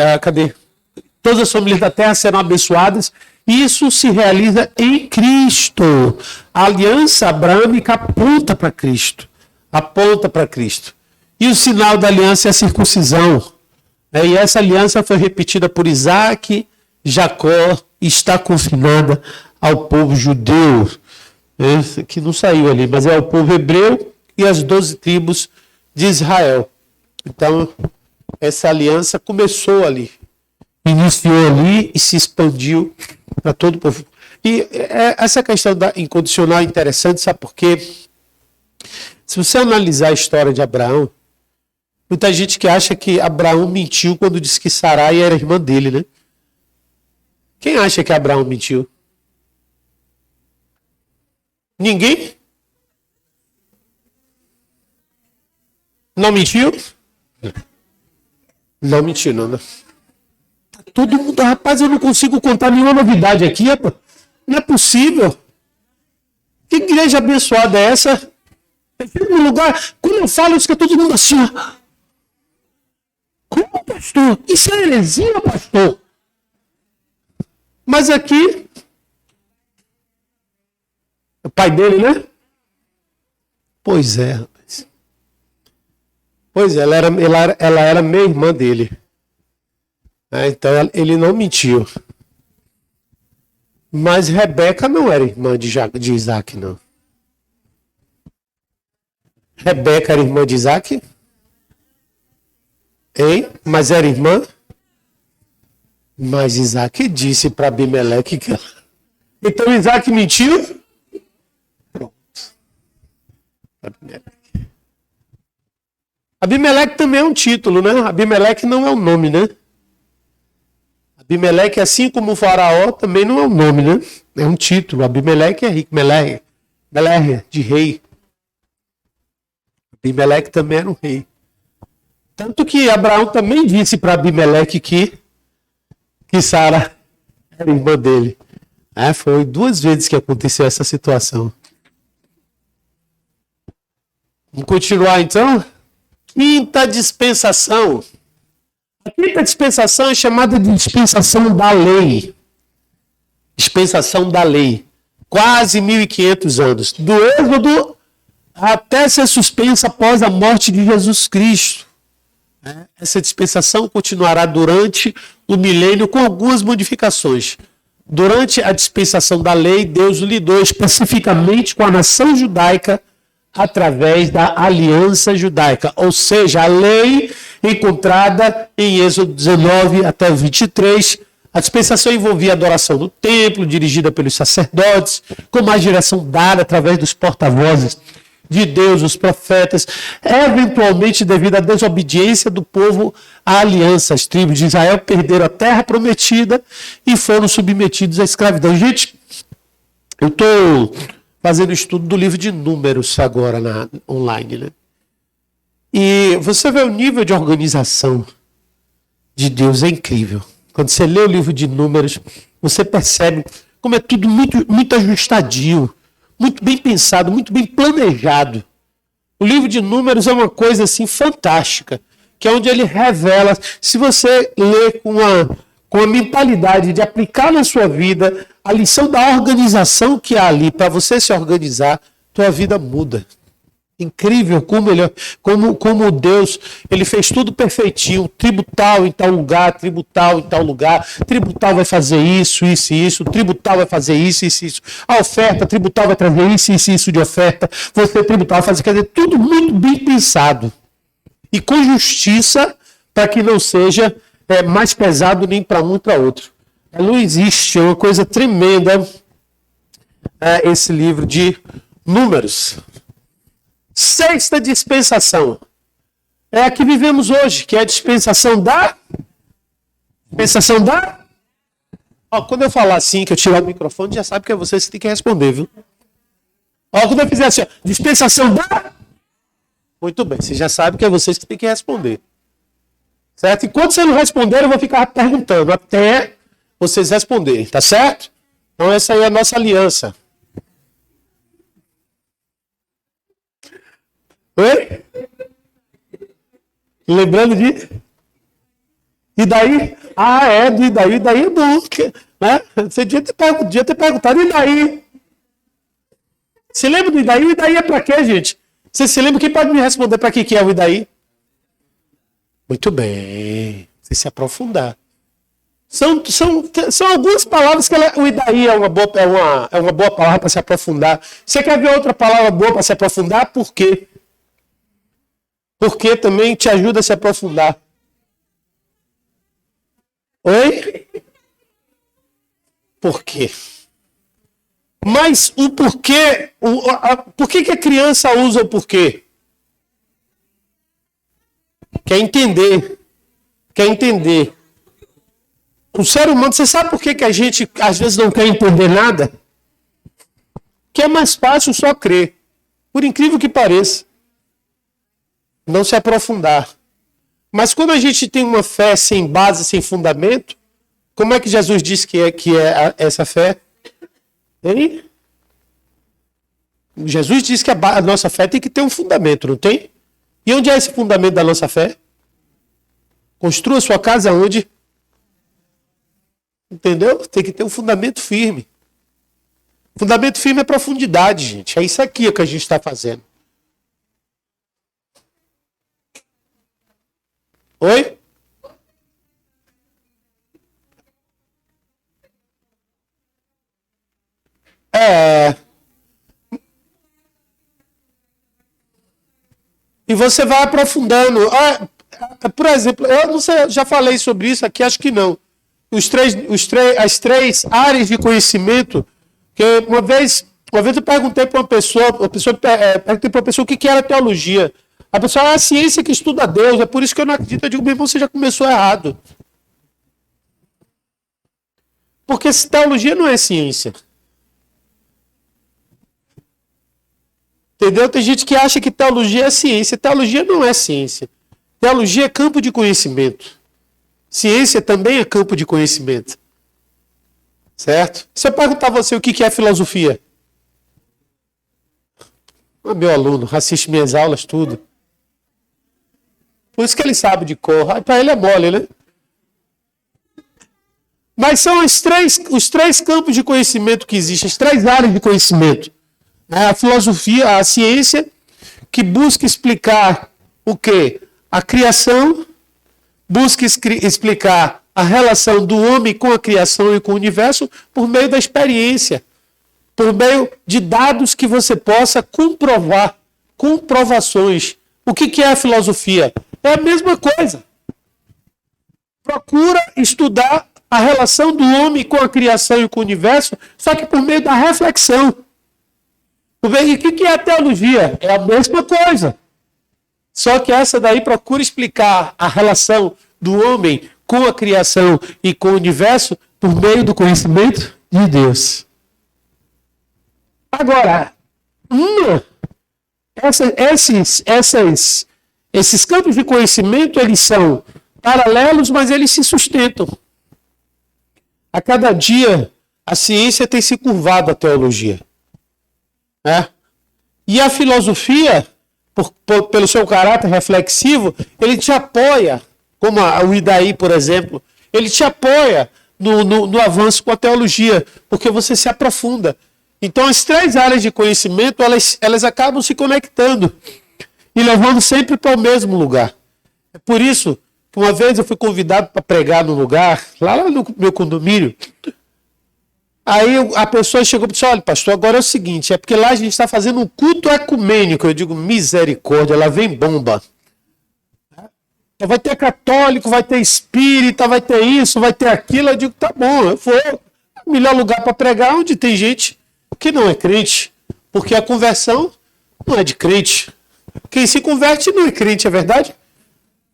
todas as famílias da terra serão abençoadas. Isso se realiza em Cristo. A aliança abrâmica aponta para Cristo. E o sinal da aliança é a circuncisão. E essa aliança foi repetida por Isaac, Jacó, e está confinada ao povo judeu. Que não saiu ali, mas é o povo hebreu e as 12 tribos de Israel. Então, essa aliança começou ali, iniciou ali e se expandiu para todo o povo. E essa questão da incondicional é interessante, sabe por quê? Se você analisar a história de Abraão, muita gente que acha que Abraão mentiu quando disse que Sarai era irmã dele, né? Quem acha que Abraão mentiu? Ninguém? Não mentiu? Não mentiu, não. Todo mundo, rapaz, eu não consigo contar nenhuma novidade aqui, rapaz. Não é possível. Que igreja abençoada é essa? No lugar, quando eu falo, isso que todo mundo assim, ó. Como, pastor? Isso é heresia, pastor? Mas aqui, o pai dele, né? Pois é, rapaz. Pois é, ela era meia irmã dele. Então ele não mentiu. Mas Rebeca não era irmã de Isaac, não. Rebeca era irmã de Isaac? Hein? Mas era irmã? Mas Isaac disse para Abimeleque que... Então Isaac mentiu? Pronto. Abimeleque também é um título, né? Abimeleque não é um nome, né? Abimeleque, assim como o faraó, também não é um nome, né? É um título. Abimeleque é rico. Meleque, de rei. Abimeleque também era um rei. Tanto que Abraão também disse para Abimeleque que Sara era irmã dele. Foi 2 vezes que aconteceu essa situação. Vamos continuar então? Quinta dispensação. A quinta dispensação é chamada de dispensação da lei. Dispensação da lei. Quase 1500 anos. Do Êxodo até ser suspensa após a morte de Jesus Cristo. Essa dispensação continuará durante o milênio com algumas modificações. Durante a dispensação da lei, Deus lidou especificamente com a nação judaica através da aliança judaica, ou seja, a lei encontrada em Êxodo 19 até 23. A dispensação envolvia a adoração no templo, dirigida pelos sacerdotes, com mais direção dada através dos porta-vozes de Deus, os profetas, eventualmente devido à desobediência do povo à aliança. As tribos de Israel perderam a terra prometida e foram submetidos à escravidão. Gente, eu estou fazendo estudo do livro de Números agora online, né? E você vê o nível de organização de Deus, é incrível. Quando você lê o livro de Números, você percebe como é tudo muito, muito ajustadinho, muito bem pensado, muito bem planejado. O livro de Números é uma coisa assim fantástica, que é onde ele revela, se você lê com a mentalidade de aplicar na sua vida a lição da organização que há ali para você se organizar, tua vida muda. Incrível como Deus, ele fez tudo perfeitinho, tributal em tal lugar, tributal em tal lugar, tributal vai fazer isso, isso e isso, tributal vai fazer isso, isso e isso. A oferta, tributal vai trazer isso, isso e isso de oferta, você tributal vai fazer, quer dizer, tudo muito bem pensado. E com justiça, para que não seja mais pesado nem para um nem para outro. Não existe, é uma coisa tremenda esse livro de Números. Sexta dispensação é a que vivemos hoje, que é a dispensação da... quando eu falar assim, que eu tirar o microfone, já sabe que é você que tem que responder, viu? Quando eu fizer assim, dispensação da... Muito bem, você já sabe que é vocês que tem que responder. Certo? Enquanto você não responder, eu vou ficar perguntando até vocês responderem, tá certo? Então essa aí é a nossa aliança. Oi? Lembrando de... E daí? E daí é bom. Né? Você devia ter perguntado, e daí? Você lembra do e daí? O e daí é pra quê, gente? Você se lembra? Quem pode me responder pra que é o e daí? Muito bem. Você se aprofundar. São algumas palavras que o e daí é uma boa palavra para se aprofundar. Você quer ver outra palavra boa para se aprofundar? Por quê? Porque também te ajuda a se aprofundar. Oi? Por quê? Mas o porquê, por que a criança usa o porquê? Quer entender. O ser humano, você sabe por que a gente às vezes não quer entender nada? Que é mais fácil só crer. Por incrível que pareça. Não se aprofundar. Mas quando a gente tem uma fé sem base, sem fundamento, como é que Jesus disse que é essa fé? Hein? Jesus disse que a nossa fé tem que ter um fundamento, não tem? E onde é esse fundamento da nossa fé? Construa sua casa onde? Entendeu? Tem que ter um fundamento firme. Fundamento firme é profundidade, gente. É isso aqui que a gente está fazendo. Oi? É. E você vai aprofundando. Por exemplo, eu não sei, já falei sobre isso aqui, acho que não. As três áreas de conhecimento, que uma vez eu perguntei para uma pessoa, perguntei para uma pessoa o que era teologia. A pessoa, é a ciência que estuda Deus, é por isso que eu não acredito. Eu digo, meu irmão, você já começou errado. Porque teologia não é ciência. Entendeu? Tem gente que acha que teologia é ciência. Teologia não é ciência. Teologia é campo de conhecimento. Ciência também é campo de conhecimento. Certo? Se eu perguntar a você o que é filosofia? Meu aluno, assiste minhas aulas, tudo. Por isso que ele sabe de cor. Para ele é mole, né? Mas são os três campos de conhecimento que existem, as três áreas de conhecimento. A filosofia, a ciência, que busca explicar o quê? A criação, busca explicar a relação do homem com a criação e com o universo por meio da experiência, por meio de dados que você possa comprovar, comprovações. O que é a filosofia? É a mesma coisa. Procura estudar a relação do homem com a criação e com o universo, só que por meio da reflexão. E o que é a teologia? É a mesma coisa. Só que essa daí procura explicar a relação do homem com a criação e com o universo por meio do conhecimento de Deus. Agora, esses campos de conhecimento, eles são paralelos, mas eles se sustentam. A cada dia, a ciência tem se curvado à teologia. Né? E a filosofia, pelo seu caráter reflexivo, ele te apoia, como o Idaí, por exemplo, ele te apoia no avanço com a teologia, porque você se aprofunda. Então, as três áreas de conhecimento, elas acabam se conectando e levando sempre para o mesmo lugar. É por isso que uma vez eu fui convidado para pregar num lugar, lá no meu condomínio. Aí a pessoa chegou e disse, olha, pastor, agora é o seguinte, é porque lá a gente está fazendo um culto ecumênico. Eu digo, misericórdia, lá vem bomba. Vai ter católico, vai ter espírita, vai ter isso, vai ter aquilo. Eu digo, tá bom, eu vou. O melhor lugar para pregar onde tem gente que não é crente. Porque a conversão não é de crente. Quem se converte não é crente, é verdade?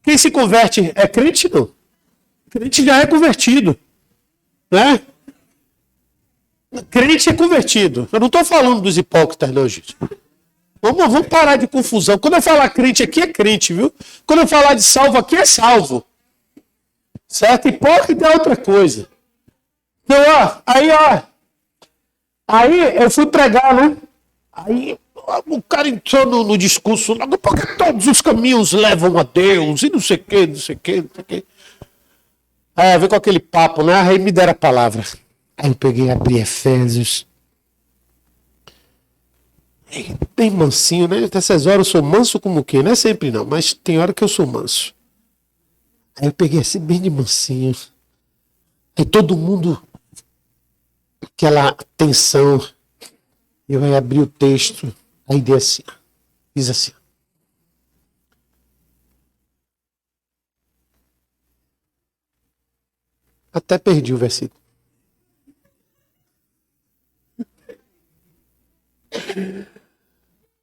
Quem se converte é crente, não. Crente já é convertido. Né? Crente é convertido. Eu não estou falando dos hipócritas, não, gente. Vamos parar de confusão. Quando eu falar crente aqui, é crente, viu? Quando eu falar de salvo aqui, é salvo. Certo? Hipócrita é outra coisa. Então, aí eu fui pregar, né? Aí o cara entrou no discurso, porque todos os caminhos levam a Deus, e não sei o quê, não sei o quê, não sei o quê. Aí veio com aquele papo, né? Aí me deram a palavra. Aí eu peguei e abri Efésios. Bem mansinho, né? Nessas horas eu sou manso como o quê? Não é sempre não, mas tem hora que eu sou manso. Aí eu peguei assim, bem de mansinho. Aí todo mundo, aquela tensão. Eu aí abri o texto, aí dei assim, fiz assim. Até perdi o versículo.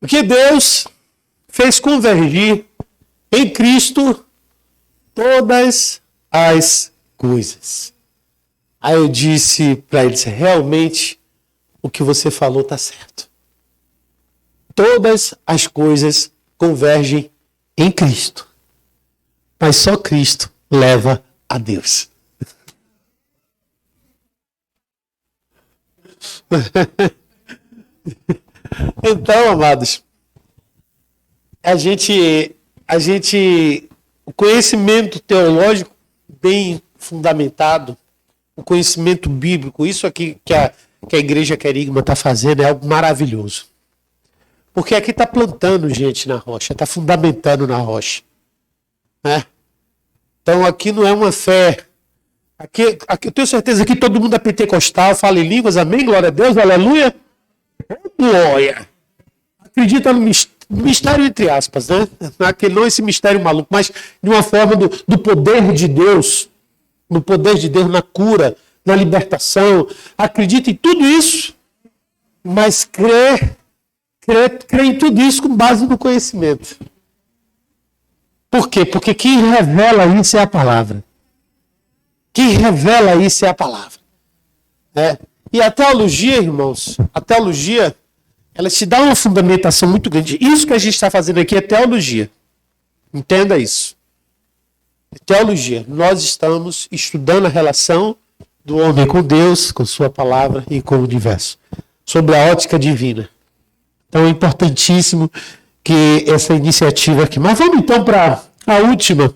Porque Deus fez convergir em Cristo todas as coisas. Aí eu disse para eles, realmente o que você falou está certo. Todas as coisas convergem em Cristo. Mas só Cristo leva a Deus. Então, amados, o conhecimento teológico bem fundamentado, o conhecimento bíblico, isso aqui que a Igreja Querigma está fazendo é algo maravilhoso. Porque aqui está plantando gente na rocha, está fundamentando na rocha. Né? Então aqui não é uma fé. Aqui eu tenho certeza que todo mundo é pentecostal, fala em línguas, amém, glória a Deus, aleluia. Glória. Acredita no mistério, entre aspas, né? Não esse mistério maluco, mas de uma forma do poder de Deus, no poder de Deus na cura, na libertação. Acredita em tudo isso, mas crê em tudo isso com base no conhecimento. Por quê? Porque quem revela isso é a palavra. Quem revela isso é a palavra. E a teologia, irmãos, ela te dá uma fundamentação muito grande. Isso que a gente está fazendo aqui é teologia. Entenda isso. É teologia. Nós estamos estudando a relação do homem com Deus, com sua palavra e com o universo. Sobre a ótica divina. Então é importantíssimo que essa iniciativa aqui. Mas vamos então para a última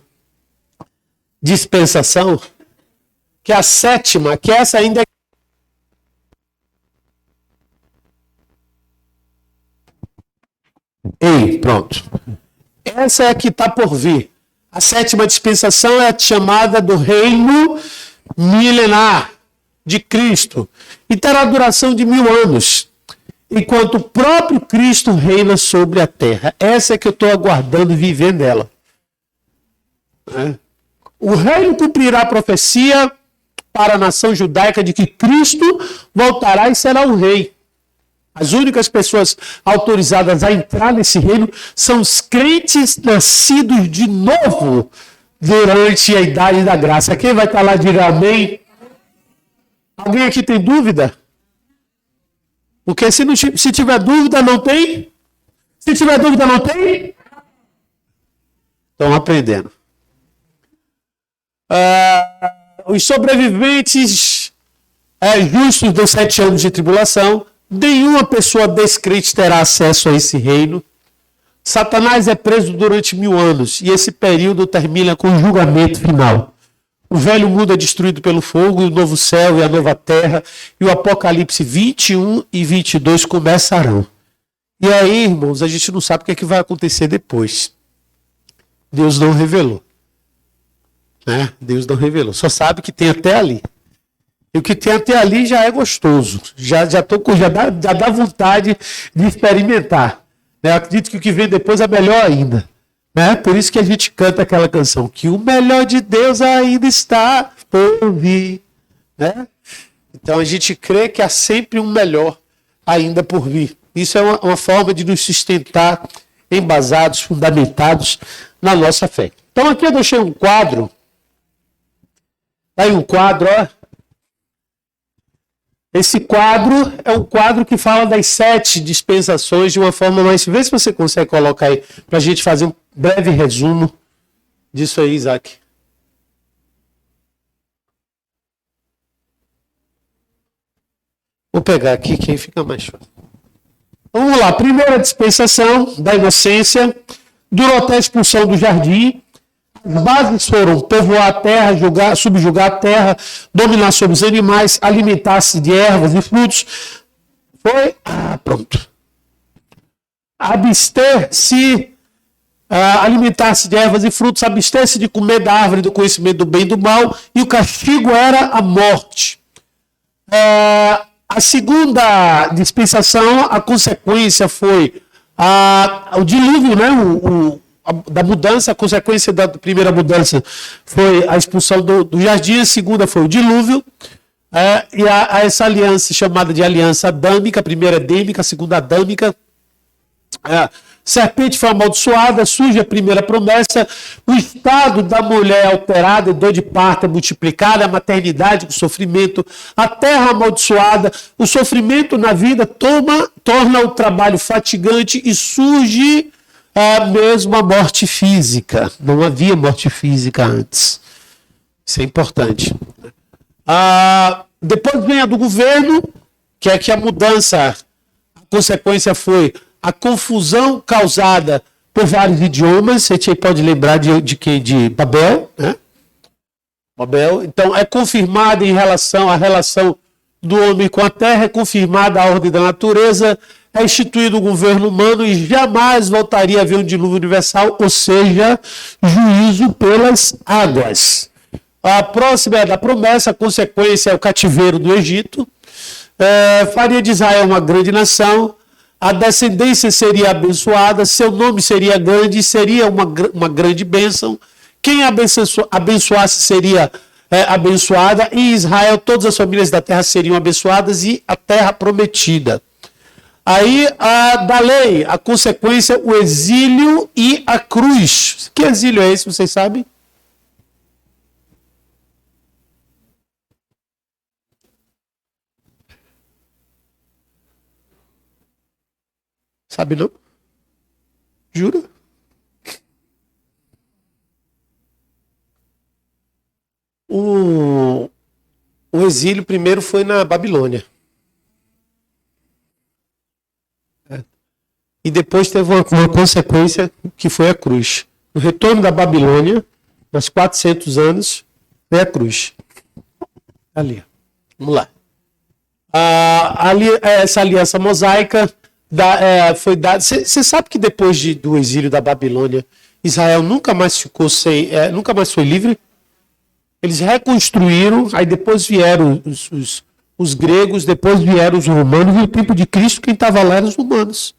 dispensação, que é a sétima, que essa ainda é. Ei, pronto. Essa é a que está por vir. A sétima dispensação é a chamada do reino milenar de Cristo. E terá duração de 1000 anos. Enquanto o próprio Cristo reina sobre a terra. Essa é que eu estou aguardando viver nela. O reino cumprirá a profecia para a nação judaica de que Cristo voltará e será o rei. As únicas pessoas autorizadas a entrar nesse reino são os crentes nascidos de novo durante a idade da graça. Quem vai estar lá diga amém? Alguém aqui tem dúvida? Porque se tiver dúvida, não tem? Se tiver dúvida, não tem? Estão aprendendo. Os sobreviventes justos dos 7 anos de tribulação, nenhuma pessoa descrente terá acesso a esse reino. Satanás é preso durante 1000 anos e esse período termina com o julgamento final. O velho mundo é destruído pelo fogo, e o novo céu e a nova terra, e o Apocalipse 21 e 22 começarão. E aí, irmãos, a gente não sabe o que vai acontecer depois. Deus não revelou. Deus não revelou. Só sabe que tem até ali. E o que tem até ali já é gostoso. Já dá vontade de experimentar. Eu acredito que o que vem depois é melhor ainda. Por isso que a gente canta aquela canção, que o melhor de Deus ainda está por vir. Então a gente crê que há sempre um melhor ainda por vir. Isso é uma forma de nos sustentar embasados, fundamentados na nossa fé. Então aqui eu deixei um quadro. Aí um quadro, ó. Esse quadro é um quadro que fala das 7 dispensações de uma forma mais... Vê se você consegue colocar aí para a gente fazer um breve resumo disso aí, Isaac. Vou pegar aqui que aí fica mais fácil. Vamos lá. Primeira dispensação da inocência. Durou até a expulsão do jardim. As bases foram povoar a terra, subjugar a terra, dominar sobre os animais, alimentar-se de ervas e frutos. Foi, pronto. Abster-se, alimentar-se de ervas e frutos, abster-se de comer da árvore do conhecimento do bem e do mal, e o castigo era a morte. A segunda dispensação, a consequência foi o dilúvio, da mudança. A consequência da primeira mudança foi a expulsão do jardim, a segunda foi o dilúvio, e essa aliança chamada de aliança adâmica, a primeira adâmica, a segunda adâmica. Serpente foi amaldiçoada, surge a primeira promessa, o estado da mulher alterado, dor de parto é multiplicada, a maternidade com sofrimento, a terra amaldiçoada, o sofrimento na vida torna o trabalho fatigante e surge mesmo a morte física. Não havia morte física antes. Isso é importante. Depois vem a do governo, que é que a mudança, a consequência foi a confusão causada por vários idiomas. Você pode lembrar de quem? De Babel, né? Babel. Então, é confirmada a relação do homem com a terra, é confirmada a ordem da natureza, é instituído o governo humano e jamais voltaria a haver um dilúvio universal, ou seja, juízo pelas águas. A próxima é da promessa, a consequência é o cativeiro do Egito. Faria de Israel uma grande nação, a descendência seria abençoada, seu nome seria grande, seria uma grande bênção. Quem abençoasse seria abençoada, e em Israel todas as famílias da terra seriam abençoadas e a terra prometida. Aí, da lei, a consequência, o exílio e a cruz. Que exílio é esse, vocês sabem? Sabe não? Jura? O exílio primeiro foi na Babilônia. E depois teve uma consequência que foi a cruz. No retorno da Babilônia, nos 400 anos, foi a cruz. Ali. Vamos lá. Essa aliança mosaica foi dada. Você sabe que depois do exílio da Babilônia, Israel nunca mais nunca mais foi livre? Eles reconstruíram, aí depois vieram os gregos, depois vieram os romanos, e no tempo de Cristo quem estava lá eram os romanos.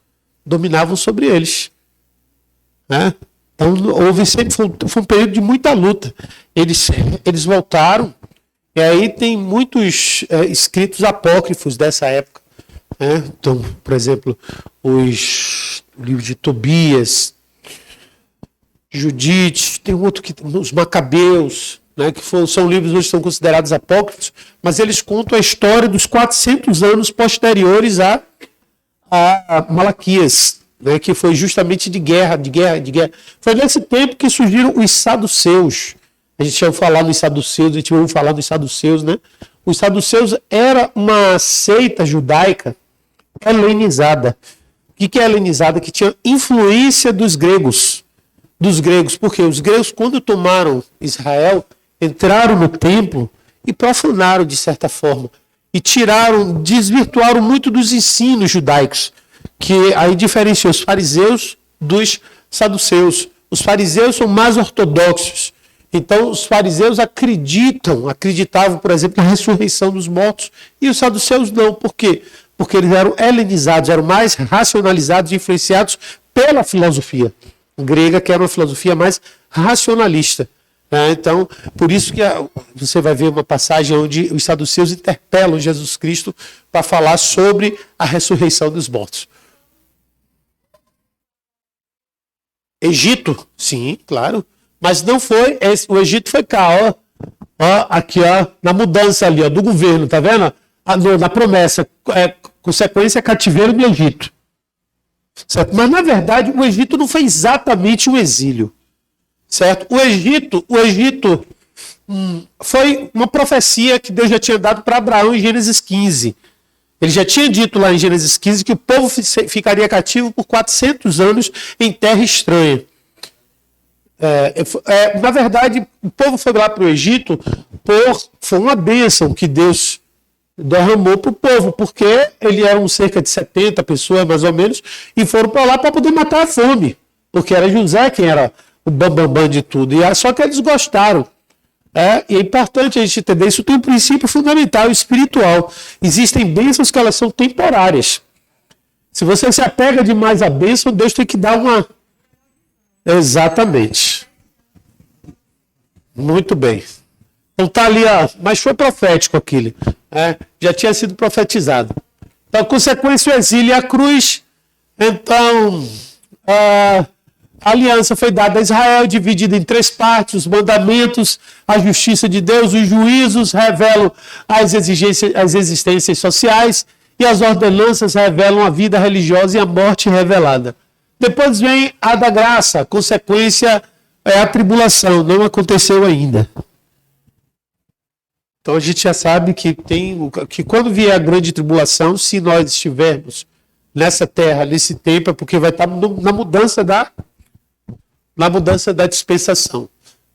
Dominavam sobre eles. Né? Então foi um período de muita luta. Eles voltaram, e aí tem muitos escritos apócrifos dessa época. Né? Então, por exemplo, os livros de Tobias, Judite, tem outro os Macabeus, né, que são livros hoje são considerados apócrifos, mas eles contam a história dos 400 anos posteriores a Malaquias, né, que foi justamente de guerra. Foi nesse tempo que surgiram os saduceus. A gente já ouviu falar dos saduceus, né? Os saduceus era uma seita judaica helenizada. O que é helenizada? Que tinha influência dos gregos. Porque os gregos, quando tomaram Israel, entraram no templo e profanaram de certa forma. E desvirtuaram muito dos ensinos judaicos, que aí diferencia os fariseus dos saduceus. Os fariseus são mais ortodoxos. Então, os fariseus acreditavam, por exemplo, na ressurreição dos mortos, e os saduceus não. Por quê? Porque eles eram helenizados, eram mais racionalizados e influenciados pela filosofia grega, que era uma filosofia mais racionalista. Então, por isso que você vai ver uma passagem onde os saduceus interpelam Jesus Cristo para falar sobre a ressurreição dos mortos. Egito, sim, claro. Mas não foi, o Egito foi cá, aqui, na mudança ali, do governo, tá vendo? Na promessa, consequência, cativeiro do Egito. Certo? Mas, na verdade, o Egito não foi exatamente um exílio. Certo? O Egito foi uma profecia que Deus já tinha dado para Abraão em Gênesis 15. Ele já tinha dito lá em Gênesis 15 que o povo ficaria cativo por 400 anos em terra estranha. Na verdade, o povo foi lá para o Egito, foi uma bênção que Deus derramou para o povo, porque ele eram cerca de 70 pessoas, mais ou menos, e foram para lá para poder matar a fome, porque era José quem era o bambambam de tudo, e só que eles gostaram. E é importante a gente entender, isso tem um princípio fundamental, espiritual. Existem bênçãos que elas são temporárias. Se você se apega demais à bênção, Deus tem que dar uma... Exatamente. Muito bem. Então tá ali, mas foi profético aquilo. Já tinha sido profetizado. Então, consequência, o exílio e a cruz. Então, a aliança foi dada a Israel, dividida em 3 partes: os mandamentos, a justiça de Deus, os juízos revelam as existências sociais, e as ordenanças revelam a vida religiosa e a morte revelada. Depois vem a da graça, a consequência é a tribulação, não aconteceu ainda. Então a gente já sabe que quando vier a grande tribulação, se nós estivermos nessa terra, nesse tempo, é porque vai estar na mudança da dispensação.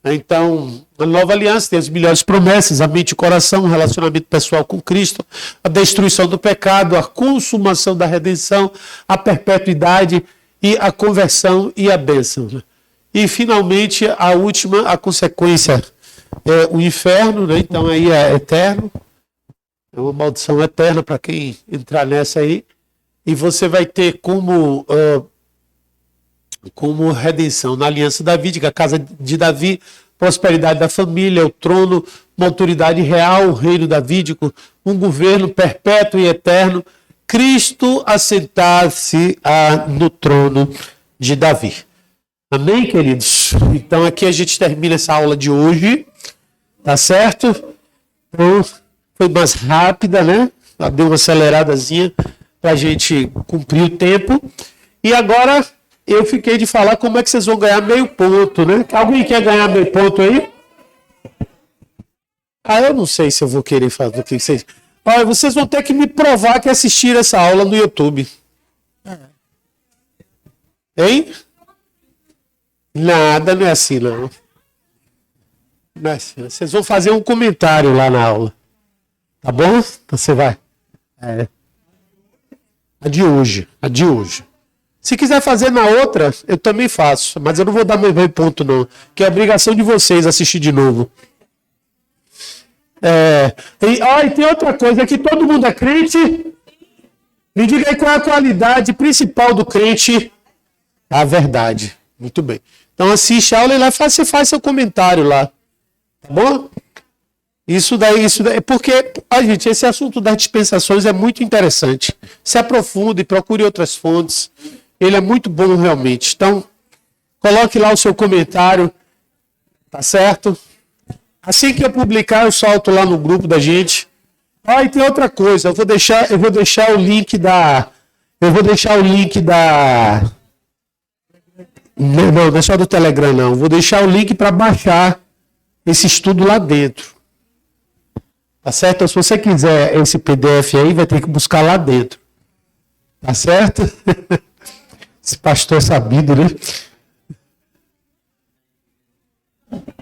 Então, a nova aliança tem as melhores promessas, a mente e o coração, o relacionamento pessoal com Cristo, a destruição do pecado, a consumação da redenção, a perpetuidade e a conversão e a bênção. E, finalmente, a última, a consequência é o inferno, né? Então aí é eterno, é uma maldição eterna para quem entrar nessa aí. E você vai ter como redenção na aliança davídica, a casa de Davi, prosperidade da família, o trono, uma autoridade real, o reino davídico, um governo perpétuo e eterno, Cristo assentar-se no trono de Davi. Amém, queridos? Então aqui a gente termina essa aula de hoje, tá certo? Então, foi mais rápida, né? Deu uma aceleradazinha para a gente cumprir o tempo. E agora eu fiquei de falar como é que vocês vão ganhar meio ponto, né? Alguém quer ganhar meio ponto aí? Eu não sei se eu vou querer fazer o que vocês... Olha, vocês vão ter que me provar que assistiram essa aula no YouTube. Hein? Nada, não é assim, não. Não é assim. Vocês vão fazer um comentário lá na aula. Tá bom? Então você vai. A de hoje. Se quiser fazer na outra, eu também faço. Mas eu não vou dar meio ponto, não. Que é obrigação de vocês assistir de novo. E tem outra coisa, que todo mundo é crente. Me diga aí qual é a qualidade principal do crente. A verdade. Muito bem. Então assiste a aula e lá você faz seu comentário lá. Tá bom? Isso daí, porque, gente, esse assunto das dispensações é muito interessante. Se aprofunde, procure outras fontes. Ele é muito bom realmente. Então, coloque lá o seu comentário, tá certo? Assim que eu publicar, eu solto lá no grupo da gente. E tem outra coisa, eu vou deixar o link da... Não é só do Telegram, não. Vou deixar o link para baixar esse estudo lá dentro. Tá certo? Então, se você quiser esse PDF aí, vai ter que buscar lá dentro. Tá certo? Esse pastor é sabido, né?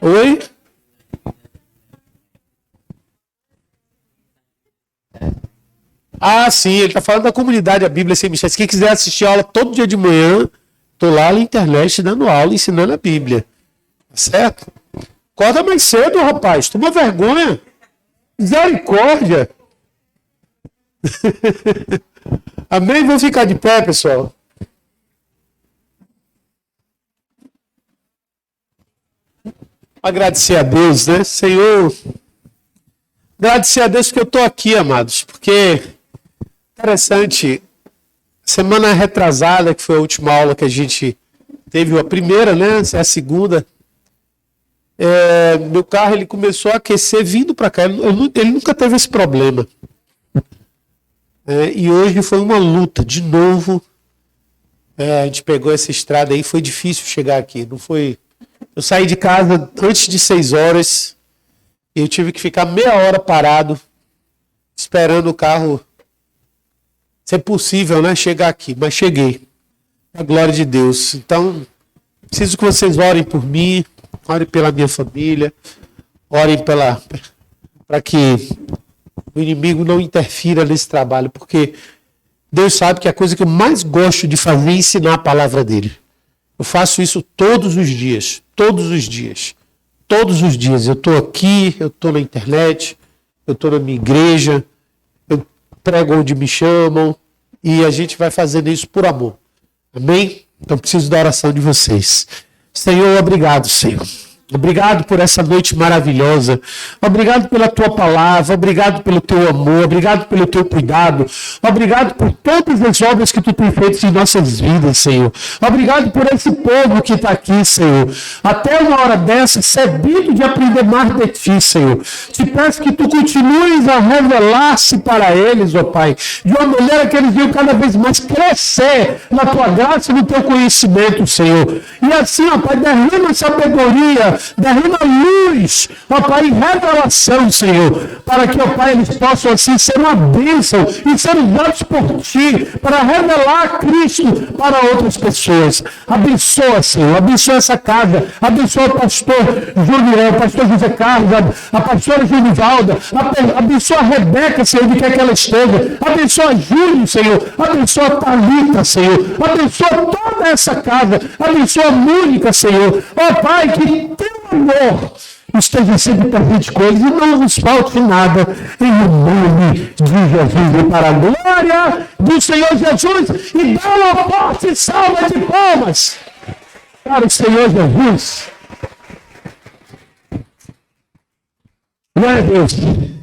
Oi? Sim, ele está falando da comunidade, a Bíblia Sem Mistérios. Quem quiser assistir a aula todo dia de manhã, estou lá na internet dando aula, ensinando a Bíblia. Tá certo? Acorda mais cedo, rapaz. Toma vergonha. Misericórdia. Amém? Vamos ficar de pé, pessoal. Agradecer a Deus, né? Senhor, agradecer a Deus que eu estou aqui, amados, porque interessante, semana retrasada, que foi a última aula que a gente teve, a primeira, né? Essa é a segunda. Meu carro ele começou a aquecer vindo para cá. Ele nunca teve esse problema. E hoje foi uma luta, de novo. A gente pegou essa estrada aí, foi difícil chegar aqui. Não foi. Eu saí de casa antes de 6 horas e eu tive que ficar meia hora parado, esperando o carro ser possível, né? Chegar aqui. Mas cheguei. A glória de Deus. Então, preciso que vocês orem por mim. Orem pela minha família, orem para que o inimigo não interfira nesse trabalho, porque Deus sabe que a coisa que eu mais gosto de fazer é ensinar a palavra dele. Eu faço isso todos os dias, todos os dias. Eu estou aqui, eu estou na internet, eu estou na minha igreja, eu prego onde me chamam e a gente vai fazendo isso por amor. Amém? Então preciso da oração de vocês. Senhor, obrigado, Senhor. Obrigado por essa noite maravilhosa. Obrigado pela tua palavra. Obrigado pelo teu amor. Obrigado pelo teu cuidado. Obrigado por todas as obras que tu tem feito em nossas vidas, Senhor. Obrigado por esse povo que está aqui, Senhor. Até uma hora dessa, sedento de aprender mais de ti, Senhor. Te peço que tu continues a revelar-se para eles, ó Pai, de uma maneira que eles venham cada vez mais crescer na tua graça e no teu conhecimento, Senhor. E assim, ó Pai, derrama sabedoria derrama luz, ó Pai, revelação, Senhor, para que, ó Pai, eles possam assim ser uma bênção e ser usados por Ti para revelar Cristo para outras pessoas. Abençoa, Senhor, abençoa essa casa, abençoa o pastor Júnior, o pastor José Carlos, a pastora Genivalda, abençoa a Rebeca, Senhor, de que ela esteja, abençoa a Júlio, Senhor, abençoa a Thalita, Senhor, abençoa toda essa casa, abençoa a Mônica, Senhor, ó Pai, que teu amor esteja sempre presente com eles e não nos falte nada, em nome de Jesus e para a glória do Senhor Jesus, e dá uma forte salva de palmas para o Senhor Jesus. Glória a Deus.